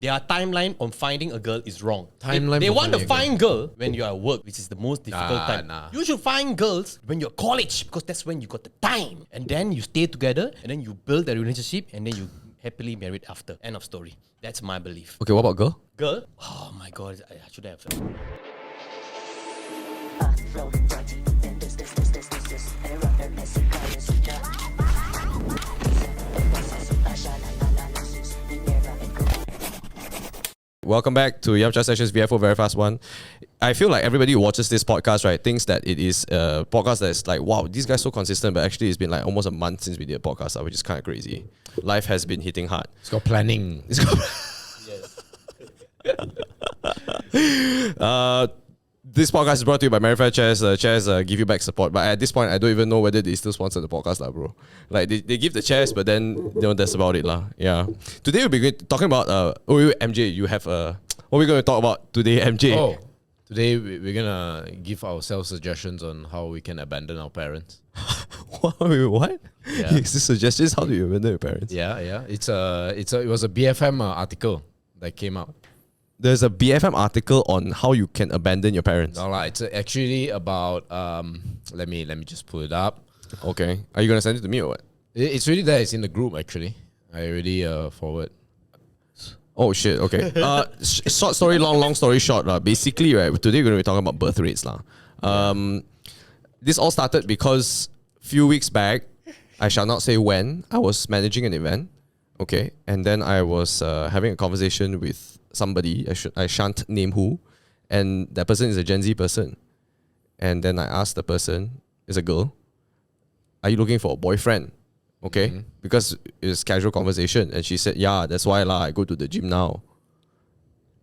Their timeline on finding a girl is wrong. Timeline They for want to finding a find girl when you're at work, which is the most difficult time. You should find girls when you're college because that's when you got the time. And then you stay together and then you build a relationship and then you happily married after. End of story. That's my belief. Okay, what about girl? Girl? Oh my god, I should have. Welcome back to Yum Chat Sessions VFO VeryFastOne. I feel like everybody who watches this podcast, right, thinks that it is a podcast that's like, wow, these guys so consistent, but actually it's been like almost a month since we did a podcast, which is kind of crazy. Life has been hitting hard. It's got planning. It's got this podcast is brought to you by Marifair Chairs. Chairs give you back support, but at this point, I don't even know whether they still sponsor the podcast, bro. Like they give the chairs, but then that's about it, lah. Yeah. Today we'll be talking about MJ. You have what are we going to talk about today, MJ? Oh, today we're gonna give ourselves suggestions on how we can abandon our parents. What? Yeah. Is this suggestions? How do you abandon your parents? Yeah. It was a BFM article that came out. There's a BFM article on how you can abandon your parents. No, it's actually about let me just pull it up. Okay. Are you gonna send it to me or what? It's really there. It's in the group actually. I already forward. Oh shit, okay. Short story, long story short. Basically, right, today we're going to be talking about birth rates. This all started because few weeks back, I shall not say when, I was managing an event. Okay. And then I was having a conversation with somebody, I shan't name who, and that person is a Gen Z person. And then I asked the person, it's a girl, are you looking for a boyfriend? Okay, because it's casual conversation. And she said, yeah, that's why I go to the gym now.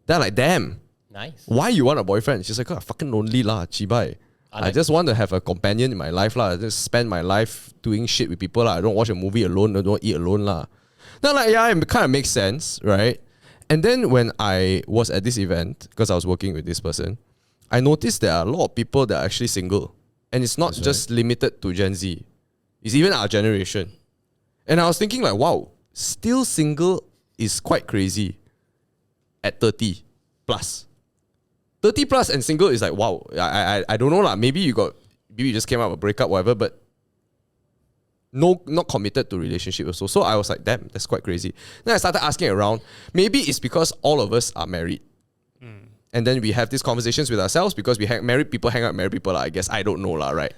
They're like, damn. Nice. Why you want a boyfriend? She's like, I'm fucking lonely chibai. I just want to have a companion in my life I just spend my life doing shit with people I don't watch a movie alone, I don't eat alone Then I'm like, yeah, it kind of makes sense, right? And then when I was at this event, because I was working with this person, I noticed there are a lot of people that are actually single. And it's not just limited to Gen Z. It's even our generation. And I was thinking like, wow, still single is quite crazy at 30 plus. 30 plus and single is like, wow, I don't know maybe you just came out of a breakup, whatever, but not committed to relationship also. So I was like, damn, that's quite crazy. Then I started asking around. Maybe it's because all of us are married. And then we have these conversations with ourselves because married people hang out with married people, I guess. I don't know, right?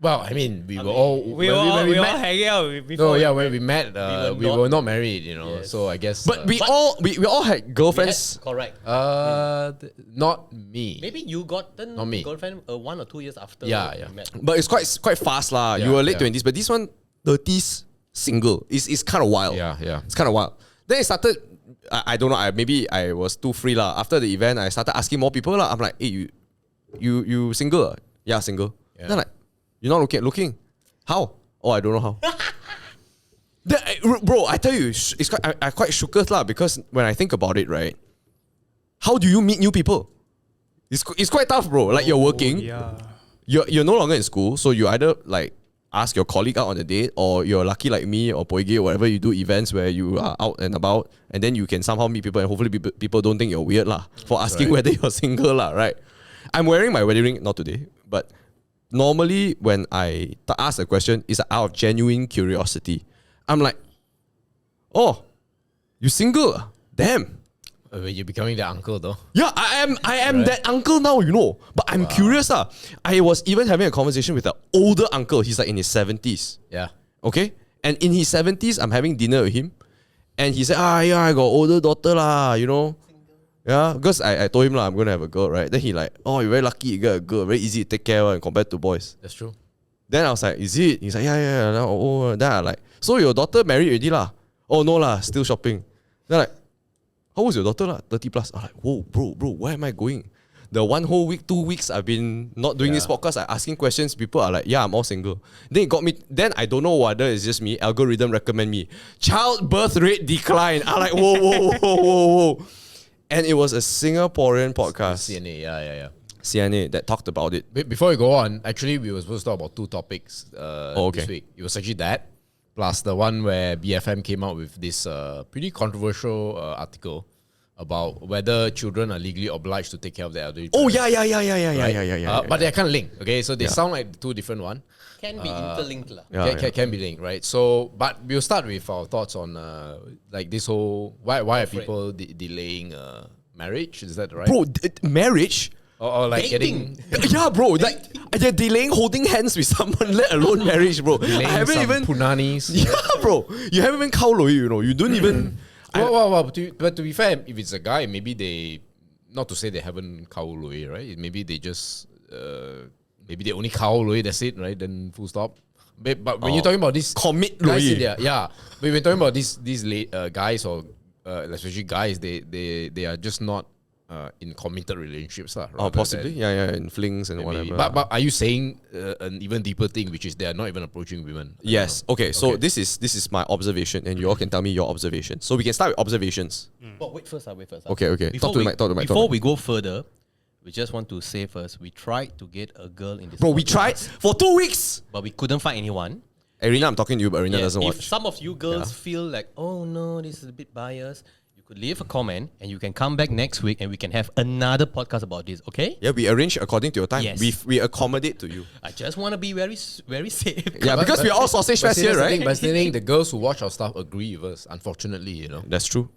Well, I mean, we were all hanging out before. No, yeah, when we met, we were not married, Yes. So I guess. But we all had girlfriends. Correct. Not me. Maybe you got the Not me. girlfriend 1 or 2 years after Yeah. we met. But it's quite fast you were late 20s, but this one 30s single. It's kind of wild. Yeah. It's kind of wild. Then it started. I don't know. Maybe I was too free After the event, I started asking more people I'm like, hey, you single? Yeah, single. Yeah. Then I'm like, you're not looking? How? Oh, I don't know how. Bro, I tell you, it's quite shooketh because when I think about it, right? How do you meet new people? It's quite tough, bro. Like you're working, you're no longer in school, so you either like ask your colleague out on a date, or you're lucky like me or Poige or whatever, you do events where you are out and about, and then you can somehow meet people, and hopefully people don't think you're weird for asking whether you're single right? I'm wearing my wedding ring, not today, but normally when I ask a question, it's out of genuine curiosity. I'm like, oh, you single? Damn. You're becoming the uncle though. Yeah, I am that uncle now, But I'm curious. I was even having a conversation with an older uncle. He's like in his 70s. Yeah. Okay? And in his 70s, I'm having dinner with him. And he said, yeah, I got older daughter Yeah, because I told him I'm going to have a girl, right? Then he like, oh, you're very lucky you got a girl. Very easy to take care of compared to boys. That's true. Then I was like, is it? He's like, yeah. Then I like, so your daughter married already Oh, no still shopping. Then like, how old is your daughter 30 plus. I'm like, whoa, bro, where am I going? The 1 whole week, 2 weeks I've been not doing this podcast, I'm asking questions. People are like, yeah, I'm all single. Then it got me. Then I don't know whether it's just me. Algorithm recommend me. Childbirth rate decline. I'm like, whoa. And it was a Singaporean podcast. CNA, yeah. CNA that talked about it. Before we go on, actually, we were supposed to talk about 2 topics this week. It was actually that, plus the one where BFM came out with this pretty controversial article about whether children are legally obliged to take care of their elderly. Oh, parents, yeah. But they're kind of linked, okay? So they sound like two different ones. Can be interlinked lah. Can be linked, right? So, but we'll start with our thoughts on like this whole why are people delaying marriage? Is that right? Bro, marriage? Or like Dating. getting Yeah, bro. Like they're delaying holding hands with someone, let alone marriage, bro. I delaying haven't some even. punanis. Yeah, bro. You haven't even cow Louis, you know. You don't even. Well, but to be fair, if it's a guy, maybe they, not to say they haven't cow Louis, right? Maybe they just, maybe they only cow Louis, that's it, right? Then full stop. But when you're talking about this commit guys Louis. yeah. But when you're talking about these guys or especially guys, they are just not in committed relationships, lah. Oh, possibly. Yeah, in flings and Maybe. whatever. But are you saying an even deeper thing, which is they are not even approaching women? Yes. Okay. So this is my observation, and you all can tell me your observation. So we can start with observations. But wait first. Okay. Talk to the mic. Before we go further, we just want to say first, we tried to get a girl in this. Bro, we podcast, tried for 2 weeks. but we couldn't find anyone. Arena, I'm talking to you, but Arena doesn't if watch. some of you girls feel like, oh no, this is a bit biased, you could leave a comment and you can come back next week and we can have another podcast about this, okay? Yeah, we arrange according to your time. Yes. We accommodate to you. I just want to be very safe. Yeah, because we're all sausage fest here, right? But still, the girls who watch our stuff agree with us, unfortunately, you know. That's true.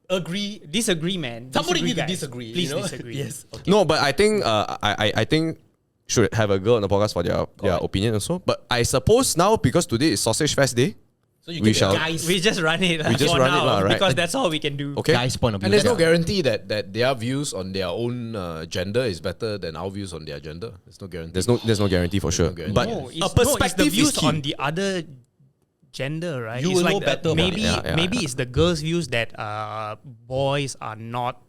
Agree. Disagree, man. Somebody need to guys. disagree. Please you know? disagree. Yes. Okay. No, but I think I think should have a girl on the podcast for their opinion also. But I suppose now, because today is Sausage Fest Day, So you we get shall- the guys. We just run it. We just for run it now, lah, right? Because that's all we can do. okay? guys' point of view. And there's no Yeah. guarantee that their views on their own gender is better than our views on their gender. There's no guarantee. There's no guarantee for sure. guarantee. But No, a perspective it's the views is key. on the other gender, right? You it's will like know better about maybe it. Yeah, maybe yeah. it's the girls' views that boys are not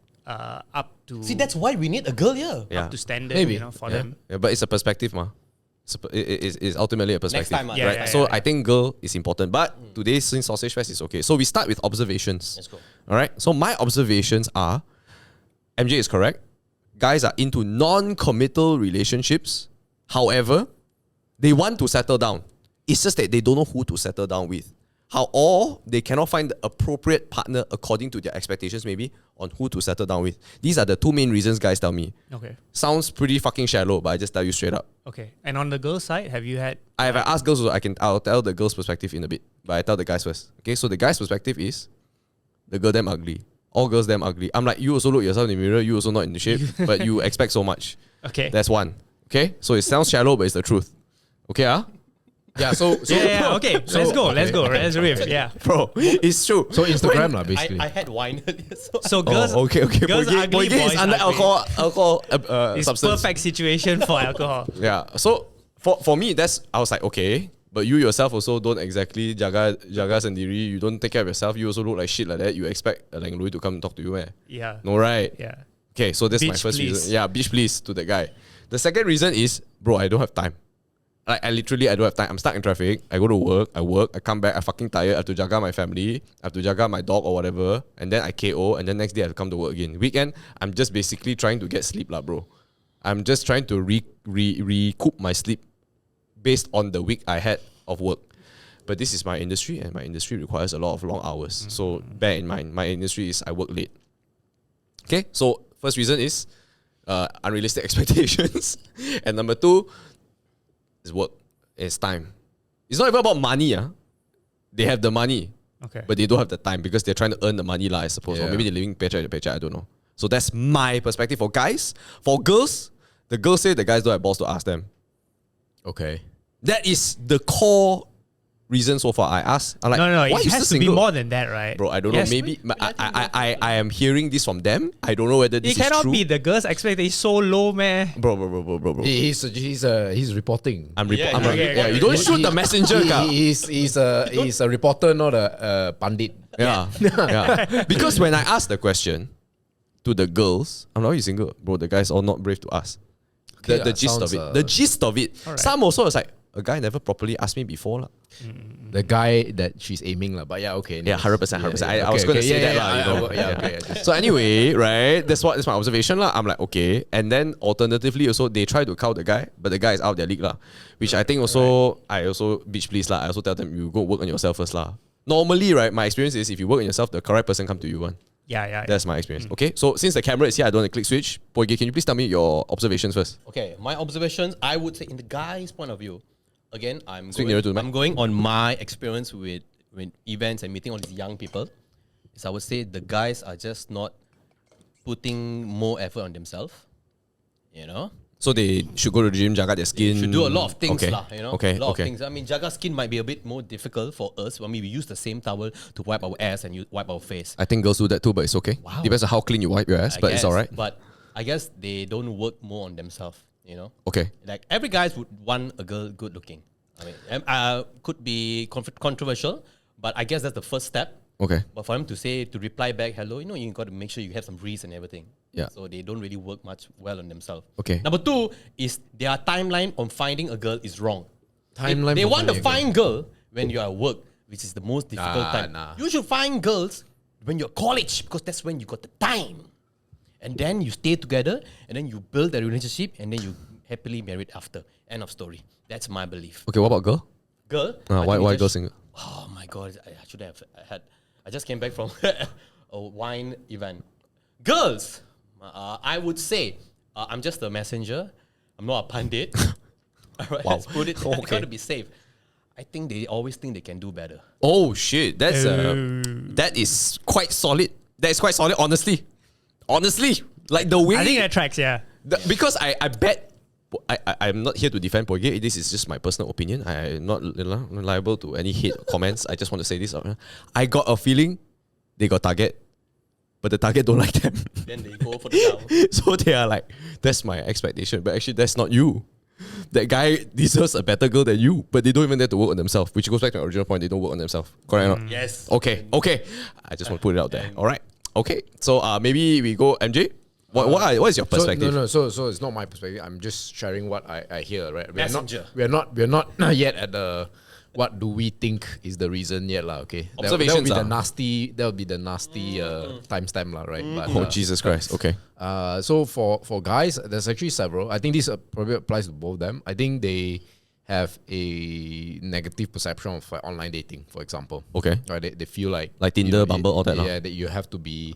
up to See, that's why we need a girl here. Yeah. up to standard, Maybe. you know, for Yeah. them. Yeah, but it's a perspective, ma. It's ultimately a perspective, time, Yeah, right? yeah, So yeah. I think girl is important, but today since Sausage Fest is okay. So we start with observations. Let's go. All right. So my observations are, MJ is correct. Guys are into non-committal relationships. However, they want to settle down. It's just that they don't know who to settle down with. Or they cannot find the appropriate partner according to their expectations, maybe, on who to settle down with. These are the two main reasons guys tell me. Okay. Sounds pretty fucking shallow, but I just tell you straight up. Okay. And on the girls' side, have you had I have asked girls, so I'll tell the girls' perspective in a bit, but I tell the guys first. Okay, so the guy's perspective is the girl damn ugly. All girls damn ugly. I'm like, you also look yourself in the mirror, you also not in the shape, but you expect so much. Okay. That's one. Okay, so it sounds shallow, but it's the truth. Okay, Yeah, so yeah, okay. Let's go. Let's riff. Yeah. bro, it's true. So Instagram lah, basically. I had wine earlier. So So girls okay. girls Boy, ugly, is boys under ugly. alcohol It's substance. perfect situation for alcohol. Yeah. So for me, I was like, okay, but you yourself also don't exactly jaga sendiri. You don't take care of yourself. You also look like shit like that. You expect like Louis to come and talk to you, Yeah. No, right? Yeah. Okay, so that's my Bitch, first please. reason. Yeah, bitch, please to the guy. The second reason is, bro, I don't have time. Like, I don't have time. I'm stuck in traffic. I go to work, I come back, I fucking tired. I have to jaga my family, I have to jaga my dog or whatever, and then I KO, and then next day I have to come to work again. Weekend, I'm just basically trying to get sleep lah, bro. I'm just trying to recoup my sleep based on the week I had of work. But this is my industry, and my industry requires a lot of long hours. So bear in mind, my industry is I work late. Okay, so first reason is unrealistic expectations, and number two is work. It's time. It's not even about money. They have the money, Okay. but they don't have the time because they're trying to earn the money, I suppose. Or Yeah. maybe they're living paycheck to paycheck, I don't know. So that's my perspective for guys. For girls, the girls say the guys don't have balls to ask them. Okay. That is the core reason so far. I asked, I'm like, No, why it you has still to be single? more than that, right? Bro, I don't know. Yes. Maybe I am hearing this from them. I don't know whether It this is cannot true. be the girls' expectation so low, man. Bro. He's reporting. I'm Yeah, okay. you don't shoot the messenger, ka. He's a reporter, not a pandit. Yeah. Yeah. Because when I asked the question to the girls, I'm like, are you single? Bro, the guys all not brave to ask. Okay, The gist of sounds, it. The gist of it. Alright. Some also was like, a guy never properly asked me before. La. The guy that she's aiming lah. But yeah, okay. Yeah, 100%. I was going to say that. La, you know. Okay. So anyway, right, that's my observation. La. I'm like, okay. And then alternatively also, they try to cow the guy, but the guy is out their league. La. Which I think also, I also, bitch please. La. I also tell them, you go work on yourself first. La. Normally, right, my experience is if you work on yourself, the correct person come to you. One. Yeah. That's my experience. Okay, so since the camera is here, I don't want to click switch. Poige, can you please tell me your observations first? Okay, my observations, I would say in the guy's point of view, again, I'm nearer to the mic. I'm going on my experience with events and meeting all these young people. Is I would say the guys are just not putting more effort on themselves. You know? So they should go to the gym, jaga their skin. Should do a lot of things, Okay. lah, you know? Okay, A lot okay. of things. I mean, jaga skin might be a bit more difficult for us. I mean, we use the same towel to wipe our ass and you wipe our face. I think girls do that too, but it's okay. Wow. Depends on how clean you wipe your ass, I but it's guess, alright. But I guess they don't work more on themselves, you know? Okay. Like every guy would want a girl good looking. I mean, could be controversial, but I guess that's the first step. Okay. But for them to reply back, hello, you know, you got to make sure you have some reads and everything. Yeah. So they don't really work much well on themselves. Okay. Number two is their timeline on finding a girl is wrong. Timeline They for want to finding a find girl when you're at work, which is the most difficult time. You should find girls when you're college because that's when you got the time. And then you stay together and then you build a relationship and then you happily married after. End of story. That's my belief. Okay, what about girl? Girl? I Why think we girl just- single? Oh my god, I should have had. I just came back from a wine event. Girls, I would say I'm just a messenger. I'm not a pundit. All right, Wow. let's put it. Okay. Got to be safe. I think they always think they can do better. Oh shit, that is quite solid. That is quite solid, honestly. Honestly, like the way I think that tracks. Yeah. because I bet I'm not here to defend Poige. This is just my personal opinion. I'm not liable to any hate comments. I just want to say this. I got a feeling they got target, but the target don't like them. Then they go for the down. So they are like, that's my expectation. But actually, that's not you. That guy deserves a better girl than you, but they don't even dare to work on themselves, which goes back to my original point. They don't work on themselves. Correct or not? Yes. Okay. I just want to put it out there. All right. Okay. So maybe we go MJ. What is your perspective? So it's not my perspective. I'm just sharing what I hear. Right? Messenger. We're not yet at the what do we think is the reason yet lah. Okay. Observations That would be the nasty timestamp lah. Right. But, Oh Jesus Christ. Okay. so for guys, there's actually several. I think this probably applies to both of them. I think they have a negative perception of online dating, for example. Okay. Right? They feel like Tinder, Bumble, all that. Yeah, that you have to be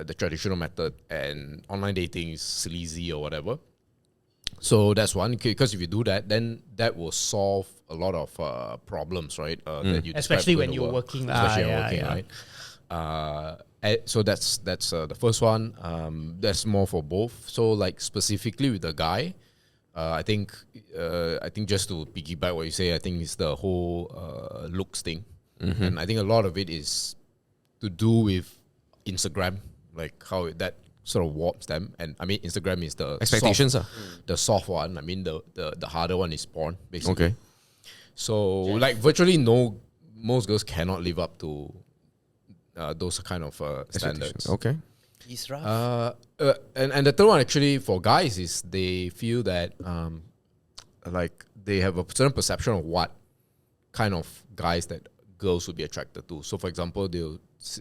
the traditional method, and online dating is sleazy or whatever. So that's one. Because if you do that, then that will solve a lot of problems, right? That you Especially described when in the you're world. working. Especially when Yeah, you're working, yeah. right? So that's the first one. That's more for both. So like specifically with the guy, I think just to piggyback what you say, I think it's the whole looks thing, and I think a lot of it is to do with Instagram, like how that sort of warps them. And I mean, Instagram is the Expectations, the soft one. I mean, the harder one is porn, basically. Okay. So like virtually most girls cannot live up to those kind of standards. Okay. He's rough. And the third one actually for guys is they feel that like they have a certain perception of what kind of guys that girls would be attracted to. So for example, they'll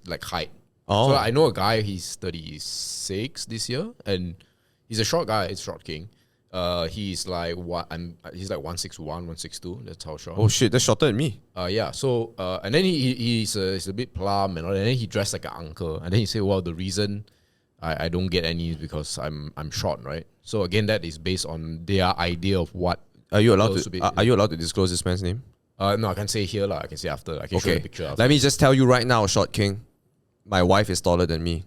like height. Oh. So I know a guy, he's 36 this year, and he's a short guy, it's short king. He's like he's like 161, 162. That's how short. Oh shit, that's shorter than me. Yeah. So and then he's a bit plump and all that. And then he dressed like an uncle. And then he said, well, the reason I don't get any is because I'm short, right? So again, that is based on their idea of what. Are you allowed girls to? should be- Are you allowed to disclose this man's name? No, I can say here lah. I can say after. I can show you Okay. the picture after. Let me just tell you right now, Short King. My wife is taller than me.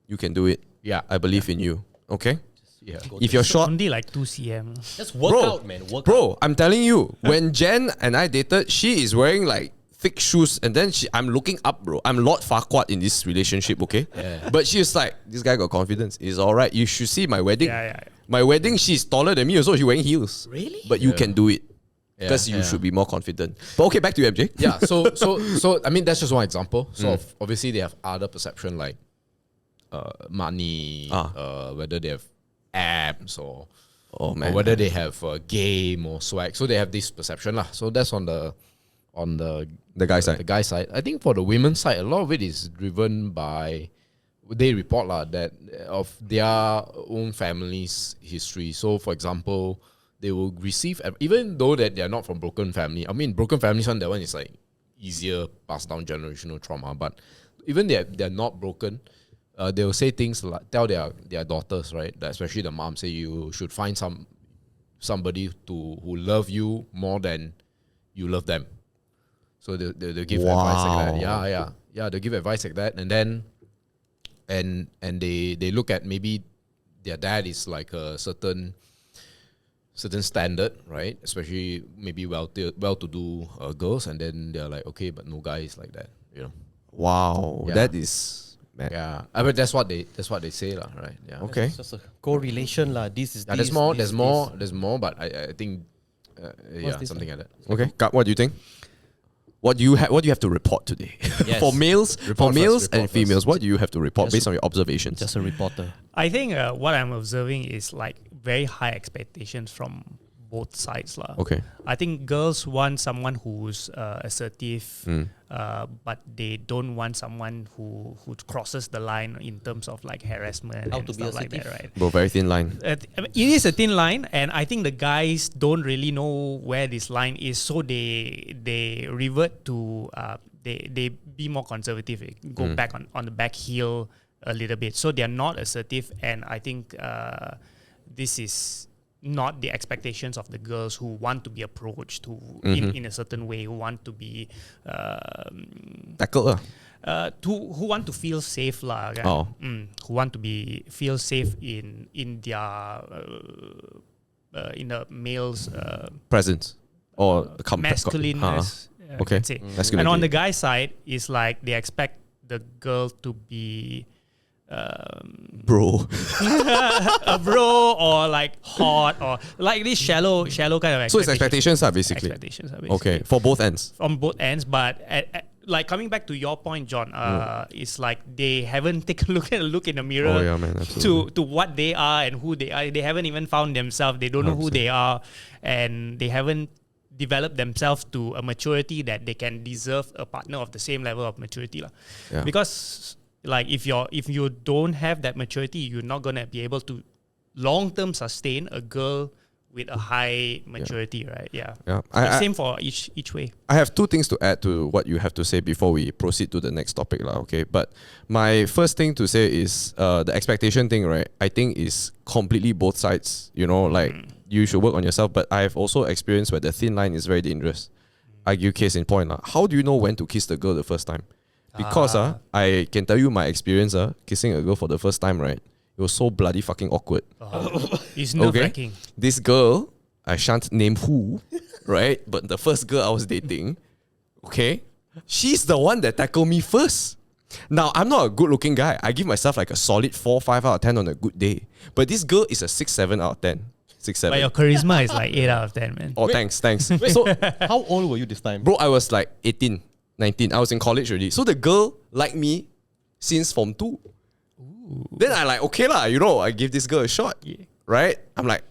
You can do it. Yeah. I believe in you. Okay. Yeah. If you're short, Only like 2 cm. Just work bro, out, man. Work out. bro, I'm telling you, when Jen and I dated, she is wearing like thick shoes, and then I'm looking up, bro. I'm Lord Farquaad in this relationship, okay? Yeah. But she's like, this guy got confidence. It's all right. You should see my wedding. Yeah. My wedding, she's taller than me also. She's wearing heels. Really? But you can do it because Yeah, you yeah. should be more confident. But okay, back to you, MJ. Yeah. So I mean, that's just one example. So obviously they have other perception like money, whether they have abs or Oh man. or whether they have game or swag. So they have this perception lah. So that's on the guy side. The guy side. I think for the women's side, a lot of it is driven by they report lah that of their own family's history. So for example, they will receive even though that they are not from broken family. I mean, broken families one, that one is like easier passed down generational trauma. But even they're not broken, they'll say things like, tell their daughters, right? Especially the mom, say you should find somebody who love you more than you love them. So they'll give advice like that. Yeah, they'll give advice like that, and then and they look at maybe their dad is like a certain standard, right? Especially maybe well-to-do girls, and then they're like, okay, but no guy is like that, you know. Wow, Yeah. that is man. Yeah, I mean that's what they say, lah, right? Yeah. Okay. It's just a correlation lah. This is Yeah, this, there's more, but I think something like that. Okay, Kap, what do you think? What do you have to report today? Yes. For males Report and first. females, what do you have to report Just- based on your observations? just a reporter. I think what I'm observing is like very high expectations from both sides lah. Okay. I think girls want someone who's assertive, but they don't want someone who crosses the line in terms of like harassment How and to be stuff like that, assertive. right? Bro, very thin line. I mean, it is a thin line, and I think the guys don't really know where this line is, so they revert to they be more conservative, go back on the back heel a little bit. So they are not assertive, and I think this is not the expectations of the girls who want to be approached in a certain way, who want to be Tackle who want to feel safe lah, kan? Oh. Who want to feel safe in their in the male's presence or the masculineness. Okay. Let's say. Masculinity. And on the guy side, is like they expect the girl to be bro. a bro or like hot or like this shallow kind of So it's expectations are basically. expectations are basically Okay, for both ends. from both ends, but like coming back to your point, John, it's like they haven't taken a look in the mirror Oh yeah, man, absolutely. to what they are and who they are. They haven't even found themselves. They don't know who they are, and they haven't developed themselves to a maturity that they can deserve a partner of the same level of maturity, lah. Yeah. Because like if you don't have that maturity, you're not gonna be able to long term sustain a girl with a high maturity, right? Yeah. Yeah. Same for each way. I have two things to add to what you have to say before we proceed to the next topic, lah. Okay, but my first thing to say is the expectation thing, right? I think is completely both sides. You know, like you should work on yourself, but I have also experienced where the thin line is very dangerous. Argue case in point, lah. How do you know when to kiss the girl the first time? Because I can tell you my experience, kissing a girl for the first time, right? It was so bloody fucking awkward. It's nerve-wracking. This girl, I shan't name who, right? But the first girl I was dating, okay, she's the one that tackled me first. Now, I'm not a good-looking guy. I give myself like a solid 4, 5 out of 10 on a good day. But this girl is a 6, 7 out of 10. 6, 7. But your charisma is like 8 out of 10, man. Oh, thanks. So, How old were you this time? bro, I was like 18, 19. I was in college already. So the girl liked me since Form 2. Then I like, okay lah, you know, I give this girl a shot. Yeah. Right? I'm like,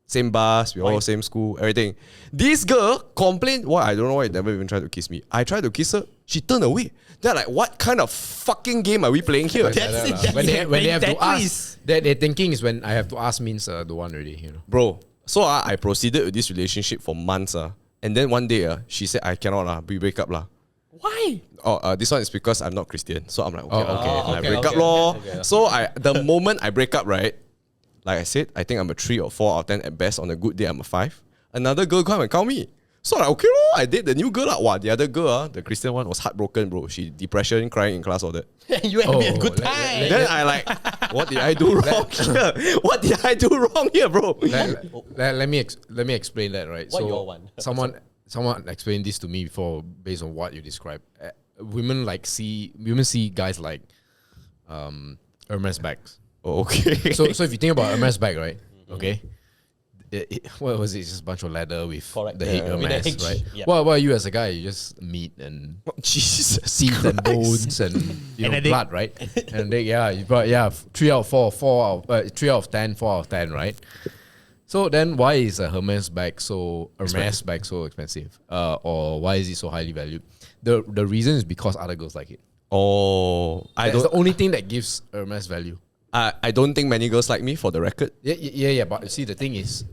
same bus, we all same school, everything. This girl complained, why? I don't know why, never even tried to kiss me. I tried to kiss her, she turned away. They're like, what kind of fucking game are we playing here? When they have to Tetris. ask, their thinking is when I have to ask means the one already, you know. Bro, so I proceeded with this relationship for months. And then one day, she said, I cannot, we break up lah. Why? Oh, this one is because I'm not Christian. So I'm like, okay, I okay, break up okay, lor. okay. So the moment I break up, right, like I said, I think I'm a 3 or 4 out of 10 at best. On a good day, I'm a 5. Another girl come and call me. So like, okay lor, I date the new girl. Wow, the other girl, the Christian one, was heartbroken, bro. She depression, crying in class, all that. You had a good let- time. Then I like, what did I do wrong here? What did I do wrong here, bro? Let me explain that, right? What your one? Someone explained this to me before based on what you described. Women see guys like Hermes bags. Oh, okay. So if you think about Hermes bag, right? Okay. What was it? Just a bunch of leather with Correct. the H Yeah. With the Hermes, H, right? yeah. What about you as a guy? You just meat and Jesus teeth and Christ. bones and And a dick. blood, right? And they, but 3 out of 3 out of 10, 4 out of 10, right? So then, why is a Hermes bag so expensive? Or why is it so highly valued? The reason is because other girls like it. Oh, That's the only thing that gives Hermes value. I don't think many girls like me, for the record. Yeah. But see, the thing is,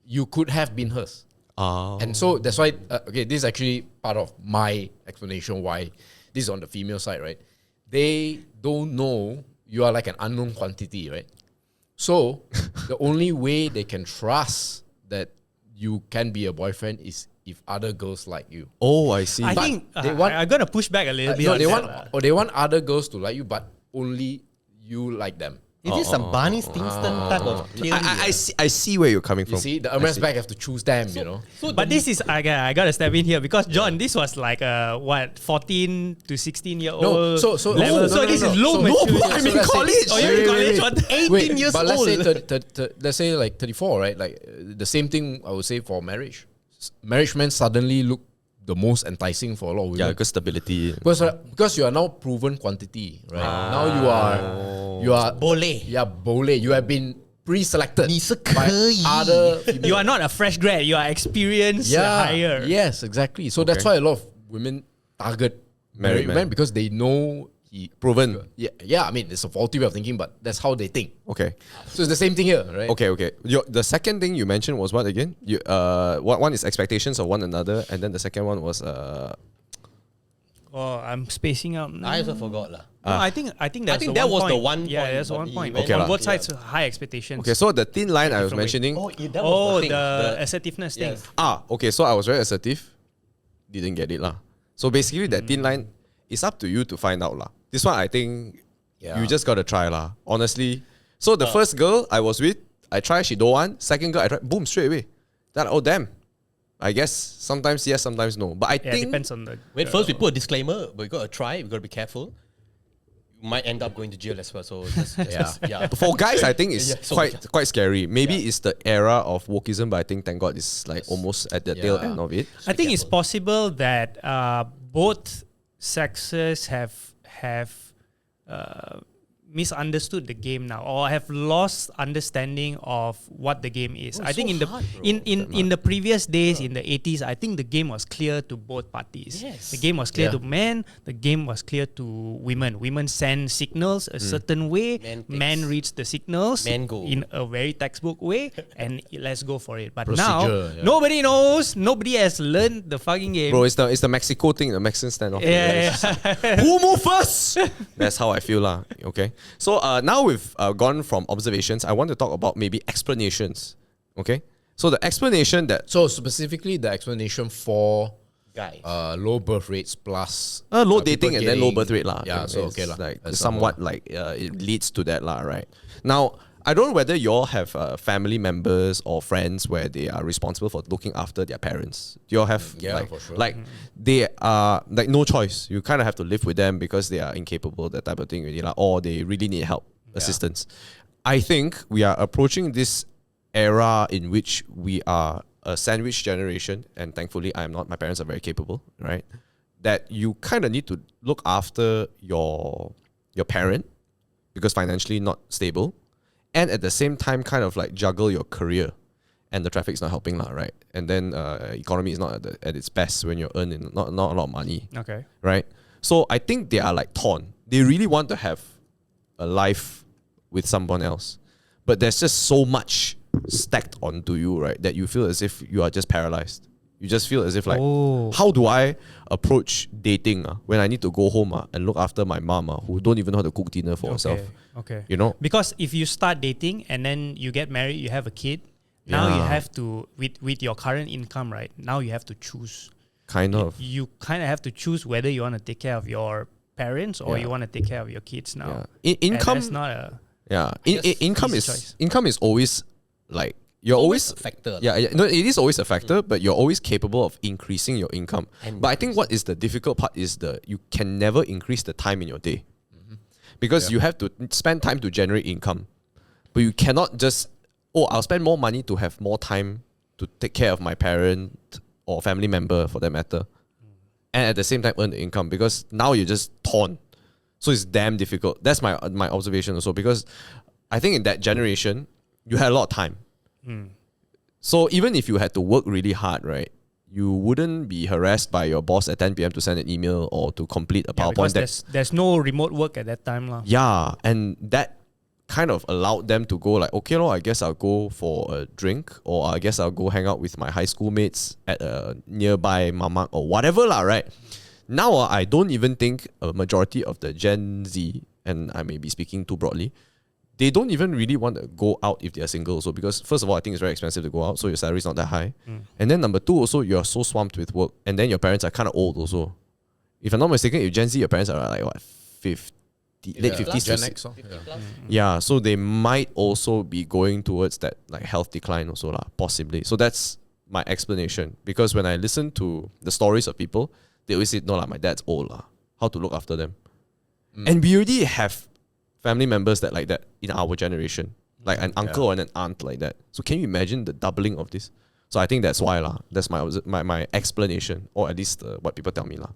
you could have been hers. Oh. And so that's why, this is actually part of my explanation why this is on the female side, right? they don't know you are like an unknown quantity, right? So the only way they can trust that you can be a boyfriend is if other girls like you. Oh, I see. I think they want- I'm gonna push back a little bit. No, on they that, want they want other girls to like you, but only you like them. Is this some Barney Stinson type of theory? I see where you're coming You from. see, the Hermes bag have to choose them, you know. But this is I gotta step in here because John, this was like 14 to 16-year-old. No, so level. So this is low maturity. bro, I'm in let's say- college. Oh, you're in college? What? 18 years but old. let's say like 34, right? Like the same thing I would say for marriage. Marriage men suddenly look the most enticing for a lot of women. Yeah, because stability. Because you are now proven quantity, right? Now you are Boleh. yeah, bole. You have been pre-selected 你是 by 可以 other female. You are not a fresh grad. You are experienced higher. Yes, exactly. So that's why a lot of women target Married married men. men because they know he Proven. Yeah. I mean, it's a faulty way of thinking, but that's how they think. Okay. So it's the same thing here, right? Okay. The second thing you mentioned was what again? One is expectations of one another, and then the second one was Oh, I'm spacing out. I also forgot lah. No, I think that's that was the point. one Yeah, point, that's but one he point. went Okay On lah. both sides, high expectations. okay. So the thin line I was mentioning. That Oh, was the thing. assertiveness thing. Yes. Okay. So I was very assertive. Didn't get it lah. So basically, that thin line is up to you to find out lah. This one I think you just gotta try lah. Honestly. So the first girl I was with, I tried, she don't want. Second girl I tried, boom, straight away. Then oh damn. I guess sometimes yes, sometimes no. But I Yeah, it think depends on the. Wait, first we put a disclaimer. We gotta try. We gotta be careful. You might end up going to jail as well. So yeah. for guys, I think it's Yeah, so- quite scary. Maybe it's the era of wokeism, but I think thank God it's like almost at the tail Yeah. end of it. I think it's possible that both sexes have misunderstood the game now, or have lost understanding of what the game is. I think in the previous days, in the 80s, I think the game was clear to both parties. Yes. The game was clear Yeah. to men. The game was clear to women. Women send signals a certain way. Men takes- Men reads the signals Men go. in a very textbook way, and let's go for it. But Procedure, now yeah. nobody knows. Nobody has learned the fucking game. Bro, it's the Mexico thing, the Mexican standoff. Yeah. Who move first? That's how I feel lah. Okay. So now we've gone from observations. I want to talk about maybe explanations. Okay. So the explanation that So specifically the explanation for Guy. low birth rates plus low people dating and then low getting- birth rate lah. Yeah, so It's okay lah. like That's somewhat like it leads to that lah, right? Now I don't know whether you all have family members or friends where they are responsible for looking after their parents. Do you all have Yeah, like, for sure. like they are like no choice. You kind of have to live with them because they are incapable, that type of thing, really, like, or they really need help, assistance. I think we are approaching this era in which we are a sandwich generation, and thankfully I am not. My parents are very capable, right? That you kind of need to look after your parent because financially not stable, and at the same time kind of like juggle your career, and the traffic's not helping lah, right? And then economy is not at its best when you're earning not a lot of money, Okay. right? So I think they are like torn. They really want to have a life with someone else, but there's just so much stacked onto you, right? That you feel as if you are just paralyzed. You just feel as if like, how do I approach dating when I need to go home and look after my mom who don't even know how to cook dinner for herself? Okay. You know? Because if you start dating and then you get married, you have a kid. Now you Yeah. have to with your current income, right? Now you have to choose. Kind of. You kind of have to choose whether you want to take care of your parents or Yeah. you want to take care of your kids now. Yeah. And Income. that's not a Yeah. guess Income easy is choice. always like you're always a factor. Yeah, no, it is always a factor, but you're always capable of increasing your income. And But I think what is the difficult part is you can never increase the time in your day. Because you have to spend time to generate income. But you cannot just, I'll spend more money to have more time to take care of my parent or family member for that matter. And at the same time earn the income, because now you're just torn. So it's damn difficult. That's my observation also, because I think in that generation, you had a lot of time. So even if you had to work really hard, right, you wouldn't be harassed by your boss at 10 p.m. to send an email or to complete a PowerPoint because deck. there's no remote work at that time lah. Yeah, and that kind of allowed them to go like, okay, I guess I'll go for a drink, or I guess I'll go hang out with my high school mates at a nearby mamak or whatever lah, right? Now, I don't even think a majority of the Gen Z, and I may be speaking too broadly, they don't even really want to go out if they are single also, because first of all, I think it's very expensive to go out, so your salary is not that high. And then number two, also, you're so swamped with work, and then your parents are kind of old also. If I'm not mistaken, if Gen Z, your parents are like what, 50, late 50s Gen to X. yeah, so they might also be going towards that like health decline also lah, possibly. So that's my explanation. Because when I listen to the stories of people, they always say, no lah, my dad's old lah. How to look after them. And we already have family members that like that in our generation. Like an uncle or an aunt like that. So can you imagine the doubling of this? So I think that's why lah. That's my explanation, or at least what people tell me lah.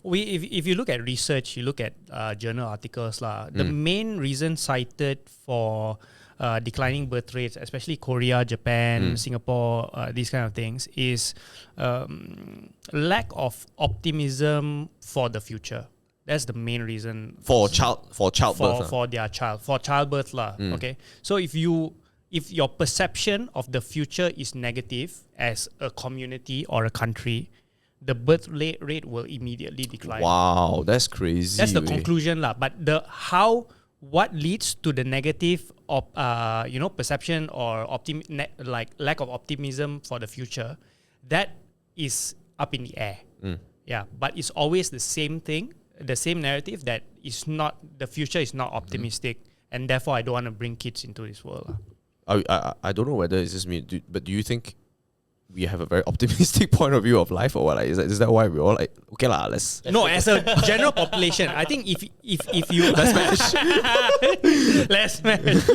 If you look at research, you look at journal articles lah. The main reason cited for declining birth rates, especially Korea, Japan, Singapore, these kind of things, is lack of optimism for the future. That's the main reason for childbirth. For their child, for childbirth lah. Okay, so if your perception of the future is negative as a community or a country, the birth rate will immediately decline. Wow, that's crazy. That's the conclusion lah. But what leads to the negative perception or lack of optimism for the future, that is up in the air. Yeah, but it's always the same thing, the same narrative that is not, the future is not optimistic, and therefore I don't want to bring kids into this world lah. I don't know whether it's just me, but do you think we have a very optimistic point of view of life, or what? Like, is that why we're all like, okay lah, let's... No, as a general population, I think if you... Let's smash. Let's smash.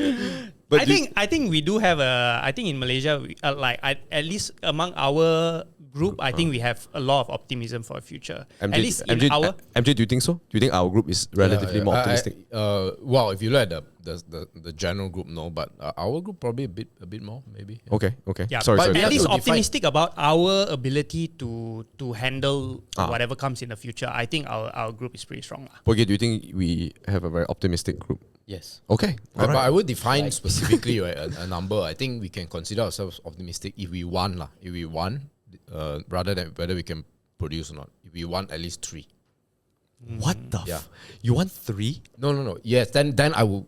But I think we do have I think in Malaysia, at least among our group, I think we have a lot of optimism for the future. MJ, at least MJ, do you think so? Do you think our group is relatively more optimistic? Well, if you look at the general group, no, but our group probably a bit more, maybe. Okay. Yeah, sorry. But at least optimistic about our ability to handle whatever comes in the future. I think our group is pretty strong. Okay, do you think we have a very optimistic group? Yes. Okay. But I would define specifically a number. I think we can consider ourselves optimistic if we want lah. If we want, rather than whether we can produce or not. If we want at least 3. What the? You want 3? No. Yes, then I will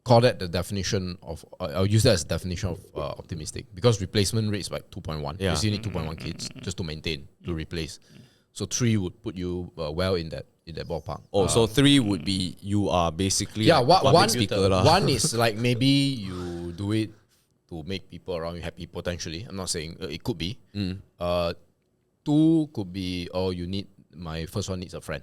call that the definition of. I'll use that as definition of optimistic, because replacement rate is like 2.1. You still need 2.1 kids just to maintain, to replace. So 3 would put you well in that ballpark. So 3 would be you are basically one is like maybe you do it to make people around you happy potentially. I'm not saying it could be. 2 could be my first one needs a friend.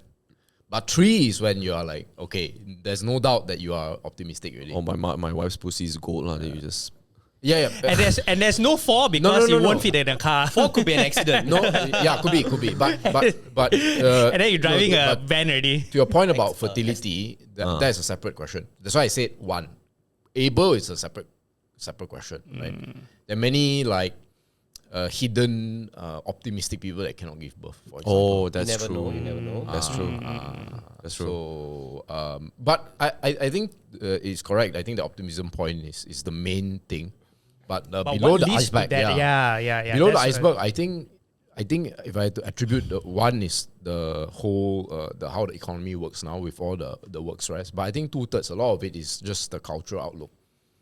But 3 is when you are like, okay, there's no doubt that you are optimistic already. Oh, my wife's pussy is gold lah. Then you just... Yeah. And there's no 4 because it won't fit in the car. 4 could be an accident. Could be. But and then you're driving a van already. To your point about fertility, that is a separate question. That's why I said 1. Able is a separate question, right? There are many hidden optimistic people that cannot give birth, for example. Oh, that's true. You never know. That's true. That's true. So, but I think it's correct. I think the optimism point is the main thing. But below the iceberg, below the iceberg, I think if I had to attribute, one is the whole how the economy works now with all the work stress. But I think 2/3, a lot of it is just the cultural outlook,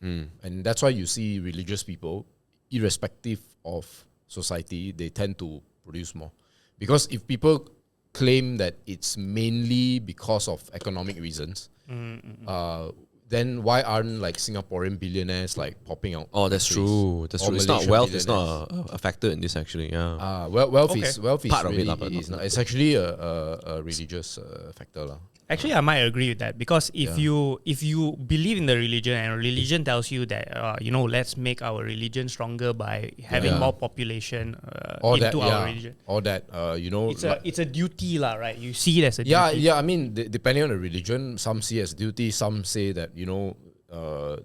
and that's why you see religious people, irrespective of society, they tend to produce more. Because if people claim that it's mainly because of economic reasons, then why aren't Singaporean billionaires popping out? Oh, that's true. That's true. It's not wealth. It's not a factor in this actually. Yeah. Wealth is part really, of it, but it's actually a religious factor lah. Actually, I might agree with that, because if you believe in the religion and religion tells you that let's make our religion stronger by having more population into our religion, or that it's a duty lah, right? You see it as a duty. Yeah. I mean, depending on the religion, some see it as duty, some say that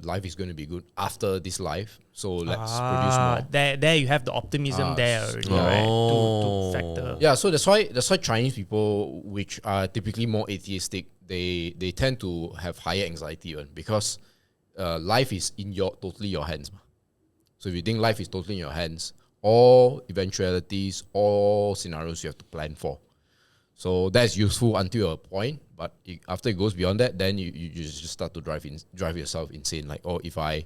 life is going to be good after this life, so let's produce more. There you have the optimism there already, right? To factor. Yeah, so that's why Chinese people, which are typically more atheistic, they tend to have higher anxiety because life is totally your hands. So if you think life is totally in your hands, all eventualities, all scenarios you have to plan for. So that's useful until a point, but after it goes beyond that, then you just start to drive yourself insane. Like, oh, if I,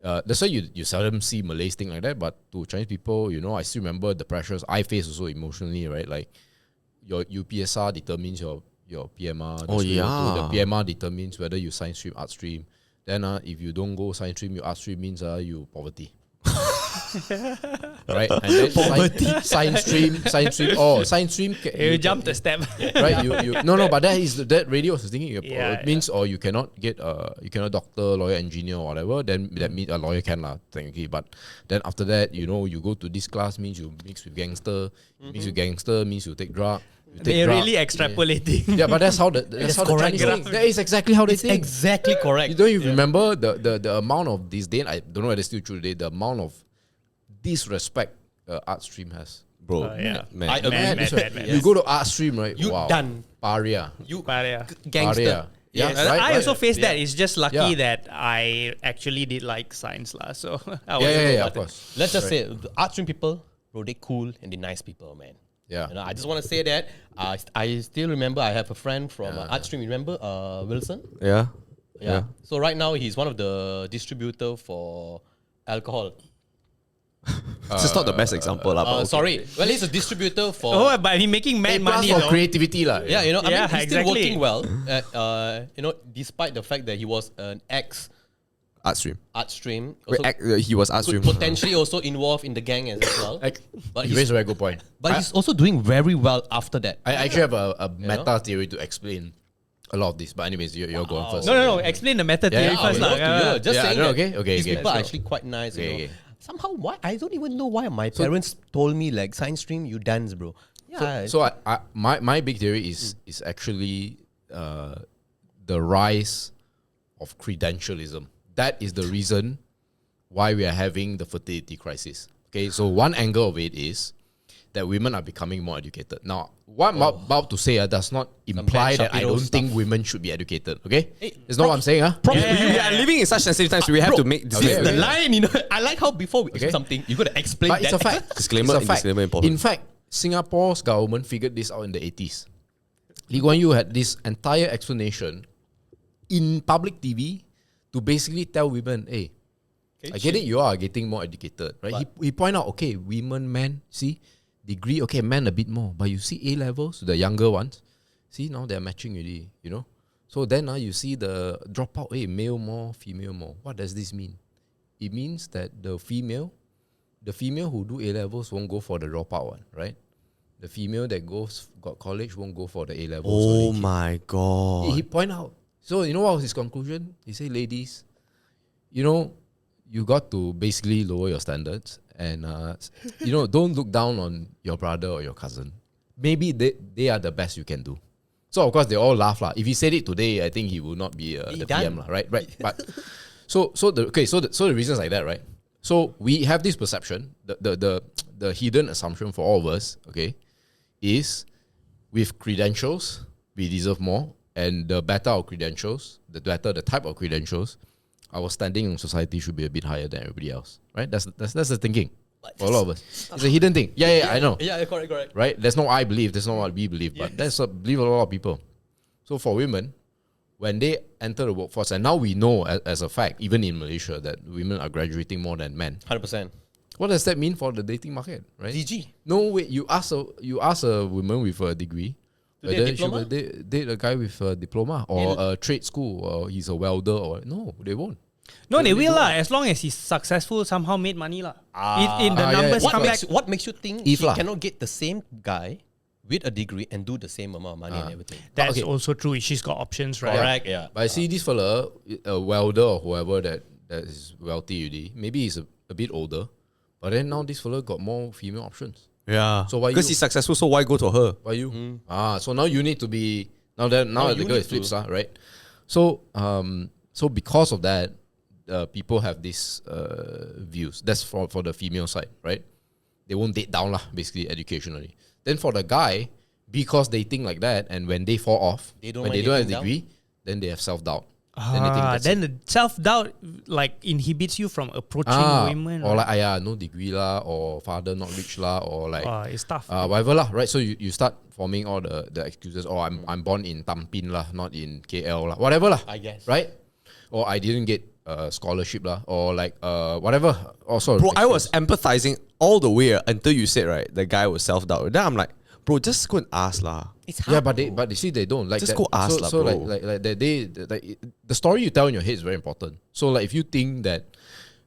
that's why you seldom see Malays thing like that. But to Chinese people, I still remember the pressures I face also emotionally, right? Like your UPSR determines your PMR. The PMR determines whether you science stream, art stream. Then if you don't go science stream, your art stream means you poverty. Right, and then science stream. You jumped a step, right? No, but that radio was thinking. It means or you cannot get you cannot doctor, lawyer, engineer, or whatever. Then that means a lawyer can technically. But then after that, you go to this class means you mix with gangster. Mix with gangster means you take drug. They're really extrapolating. Yeah, but that's how the Chinese think. That is exactly how they think. Exactly correct. You don't even remember the amount of this day. I don't know whether it's still true today. The amount of disrespect art stream has, bro. Man. I agree. You go to art stream, right? You done. Paria. You Paria. Gangster. Paria. Yes, right, I also faced that. Yeah. It's just lucky that I actually did like science lah. So I of course. Let's just say the art stream people, bro, they cool and they nice people, man. Yeah. I just want to say that I still remember I have a friend from art stream. You remember Wilson? Yeah. So right now he's one of the distributor for alcohol. It's just not the best example, lah. But okay. Sorry. Well, he's a distributor for. Oh, but he's making mad money. For creativity, lah. Yeah, I mean, he's still exactly. working well. Despite the fact that he was an ex art stream. He was art stream. Potentially also involved in the gang as well. But he raised a very good point. But he's also doing very well after that. I actually have a meta theory to explain a lot of this. But anyways, you're going first. No. Explain the meta theory first, lah. Just saying that okay. these people are actually quite nice. Okay. Somehow, why I don't even know why my parents told me like science stream you dance, bro. Yeah. So my big theory is actually the rise of credentialism. That is the reason why we are having the fertility crisis. Okay, so one angle of it is that women are becoming more educated. Now, what I'm about to say does not imply that I don't think women should be educated. Okay, it's not what I'm saying. We are living in such sensitive times. We have to make the line. I like how before we do something, you got to explain. But it's a fact. Disclaimer important. In fact, Singapore's government figured this out in the 80s. Lee Kuan Yew had this entire explanation in public TV to basically tell women, hey, I get it, you are getting more educated, right? He point out, okay, women, men, see, degree, okay, men a bit more, but you see A-levels, the younger ones, see, now they're matching already, So then you see the dropout, hey, male more, female more. What does this mean? It means that the female who do A-levels won't go for the dropout one, right? The female that got college won't go for the A-levels. Oh my God. He point out. So you know what was his conclusion? He said, ladies, you got to basically lower your standards and, don't look down on your brother or your cousin. Maybe they are the best you can do. So of course they all laugh lah. If he said it today, I think he would not be the PM lah, right? But so the reasons like that, right? So we have this perception, the hidden assumption for all of us, okay, is with credentials we deserve more. And the better our credentials, the better the type of credentials, our standing in society should be a bit higher than everybody else, right? That's the thinking for a lot of us. It's a hidden thing. Yeah, I know. Yeah, correct. Right? That's not what I believe. That's not what we believe. But that's what believe a lot of people. So for women, when they enter the workforce, and now we know as a fact, even in Malaysia, that women are graduating more than men. 100%. What does that mean for the dating market, right? DG. No, wait. You ask a woman with a degree. Whether she will date a guy with a diploma or a trade school or he's a welder or no, they won't. No, they will lah. As long as he's successful, somehow made money lah. In the numbers come back. What makes you think he cannot get the same guy with a degree and do the same amount of money and everything? That's also true. She's got options, right? Correct. Yeah. But I see this fella, a welder or whoever that is wealthy already. Maybe he's a bit older, but then now this fella got more female options. Yeah. So why? Because he's successful, so why go to her? Why you? So now you need to be now the girl is flips, right? So because of that, people have these views. That's for the female side, right? They won't date down lah, basically educationally. Then for the guy, because they think like that, and when they fall off, when they don't have a degree, then they have self-doubt. Then the self-doubt like inhibits you from approaching women. Or like, no degree lah, or father not rich lah, or like it's tough. whatever lah, right? So you start forming all the excuses. Oh, I'm born in Tampin lah, not in KL lah, whatever lah. I guess. Right? Or I didn't get scholarship lah, or like whatever. Also, Bro, I was empathizing all the way until you said, right, the guy was self-doubt. Then I'm like, bro, just go and ask lah. It's hard. Yeah, but they see they don't like just that. go ask so bro. like that the story you tell in your head is very important. So like if you think that,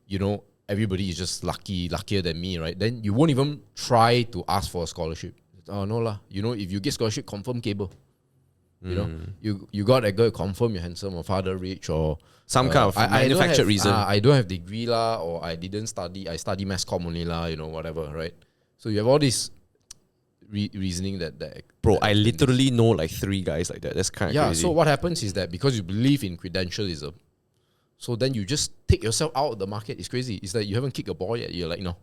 you know, everybody is just luckier than me, right? Then you won't even try to ask for a scholarship. Oh no lah. You know, if you get scholarship, confirm cable. You know, you got a girl, confirm you're handsome, or father rich, or Some kind of manufactured reason. I don't have degree lah, or I didn't study. I study mass comm only lah. You know, whatever, right? So you have all this reasoning that Bro, I literally know like 3 guys like that. That's kind of crazy. So what happens is that because you believe in credentialism, so then you just take yourself out of the market. It's crazy. It's like you haven't kicked a ball yet. You're like, no.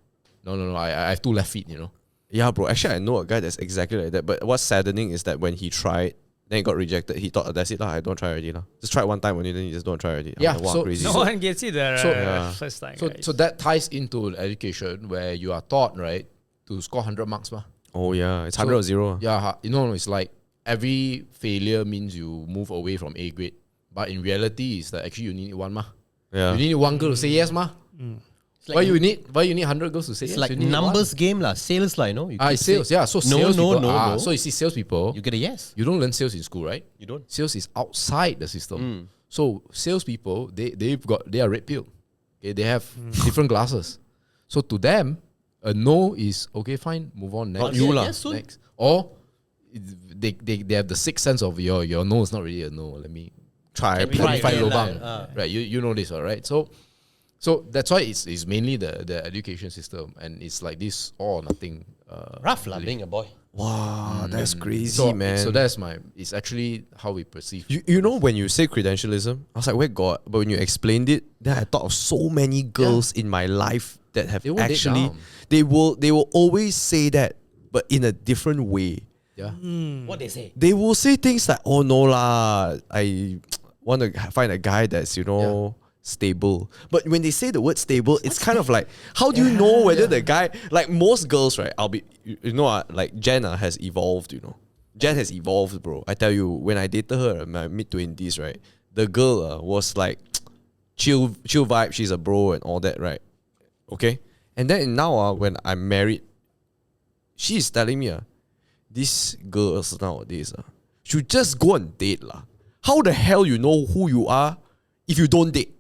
I have 2 left feet. You know. Yeah, bro. Actually, I know a guy that's exactly like that. But what's saddening is that when he tried, then he got rejected. He thought, that's it lah. I don't try already lah. Just try one time only, then you just don't try already. Yeah, like, wow, so- crazy. No one gets it the first time. So that ties into education where you are taught, right, to score 100 marks, ma. Oh yeah, it's 100 or 0. Yeah, you know, it's like every failure means you move away from A grade. But in reality, it's that actually you need 1 ma. Yeah. You need 1 girl to say yes, ma. Why you need 100 girls to say It's yes? like You need numbers game lah, sales lah, you know. You keep It's sales, saying, yeah. So No, sales no, people, no. So you see sales people, You get a yes. you don't learn sales in school, right? You don't. Sales is outside the system. So salespeople, they are red pill. Okay, they have different glasses. So to them, a no is okay, fine, move on next. Not you lah. Yes, soon. Next. Or they have the sixth sense of your no is not really a no. Let me Try. Let me find try again lobang. lah. Right, you know this, all right? So that's why it's mainly the education system, and it's like this all or nothing. Rough lah, being a boy. Wow, that's crazy, So man. So that's it's actually how we perceive. You know, when you say credentialism, I was like, where God? But when you explained it, then I thought of so many girls in my life that have They won't date actually, down. they will always say that, but in a different way. Yeah. What they say? They will say things like, oh no lah, I want to find a guy that's, you know, stable. But when they say the word stable, it's kind of like, how do you know whether the guy, like most girls, right? You know, like Jen has evolved, you know. Jen has evolved, bro. I tell you, when I dated her in my mid-20s, right? The girl was like, chill vibe, she's a bro and all that, right? Okay? And then now, when I'm married, she's telling me, these girls nowadays should just go and date lah. How the hell you know who you are if you don't date?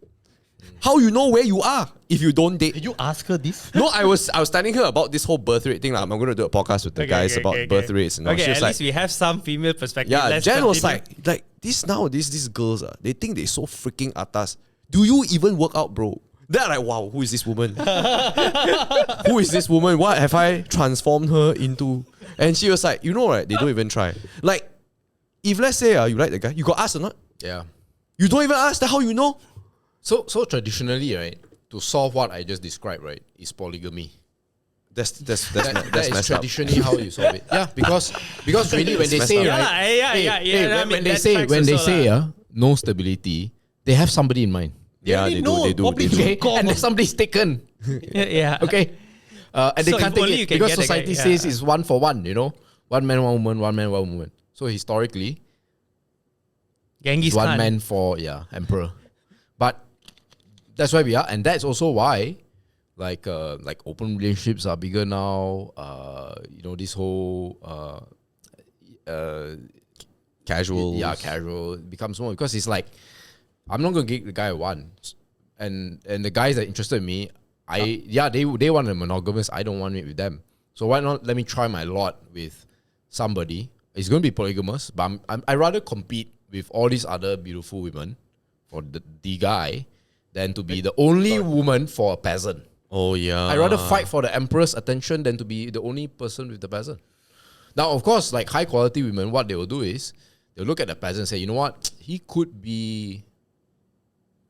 How you know where you are if you don't date? Did you ask her this? No, I was telling her about this whole birth rate thing. I'm going to do a podcast with the guys about birth rates. And all. Okay, She was at like, least we have some female perspective. yeah, Let's Jen was continue. like these nowadays, these girls, they think they so freaking atas. Do you even work out, bro? They're like, wow, who is this woman? Who is this woman? What have I transformed her into? And she was like, you know, right? They don't even try. Like, if let's say you like the guy, you got asked or not? Yeah. You don't even ask. Then how you know? So traditionally, right, to solve what I just described, right, is polygamy. That's That is messed up. traditionally how you solve it. Yeah, because really when they messed say, up. right, when they say no stability, they have somebody in mind. Yeah, already they know. do. Probably They do. Okay, and then somebody's taken. yeah. Okay, and they So can't if only take you it can because get a guy, society says it's 1 for 1. You know, 1 man, 1 woman, 1 man, 1 woman. So historically, Genghis 1 Khan. man for emperor. But that's why we are, and that's also why, like open relationships are bigger now. You know, this whole Casual. casual becomes more because it's like I'm not gonna get the guy I want, and the guys that are interested in me, they want a monogamous. I don't want it with them. So why not let me try my lot with somebody? It's gonna be polygamous, but I rather compete with all these other beautiful women for the guy than to be the only woman for a peasant. Oh yeah. I'd rather fight for the emperor's attention than to be the only person with the peasant. Now, of course, like high quality women, what they will do is they'll look at the peasant and say, you know what, he could be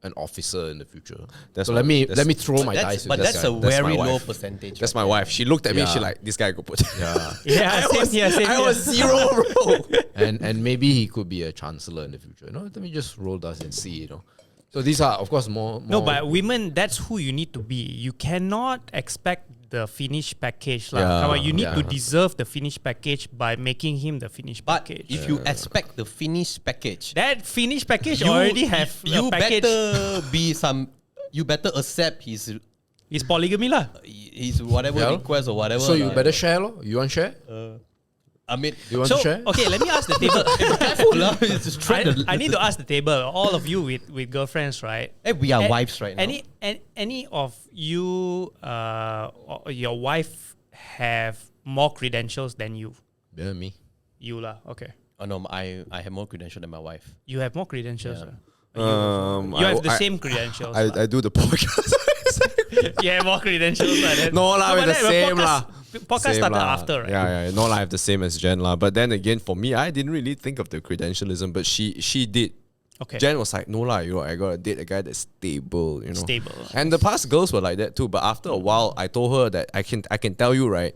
an officer in the future. That's So my- let me that's- throw my dice. But with that's this a guy. That's my very low wife. percentage. That's right my there. wife. She looked at me. She Yeah. like, this guy go put. Yeah. Yeah, same here, same I here. was 0, bro. and maybe he could be a chancellor in the future. Let me just roll dice and see. So these are, of course, more. No, but women, that's who you need to be. You cannot expect the finished package. Yeah, Come on, you need to yeah. deserve the finished package by making him the finished But package. if you expect the finished package, That finished package already have you a package. better be some. You better accept his polygamy lah. whatever Yeah. request or whatever. So you lah. better share, lo. You want share? I mean, You want So to share? okay, let me ask the table. careful lah. It's just I need to ask the table. All of you with girlfriends, right? Hey, we are A- wives right now. Any of you, or your wife have more credentials than you? Yeah, me. You lah. Okay. Oh no, I have more credential than my wife. You have more credentials. Yeah. You have the same credentials. lah. I do the podcast. You have more credentials. Lah, No lah, but we're the then same lah. Podcast Same started lah. after, right? Yeah. No lah, I have the same as Jen lah. But then again, for me, I didn't really think of the credentialism, but she did. Okay. Jen was like, no lah, I gotta date a guy that's stable, Stable. And the past girls were like that too. But after a while, I told her that I can tell you, right,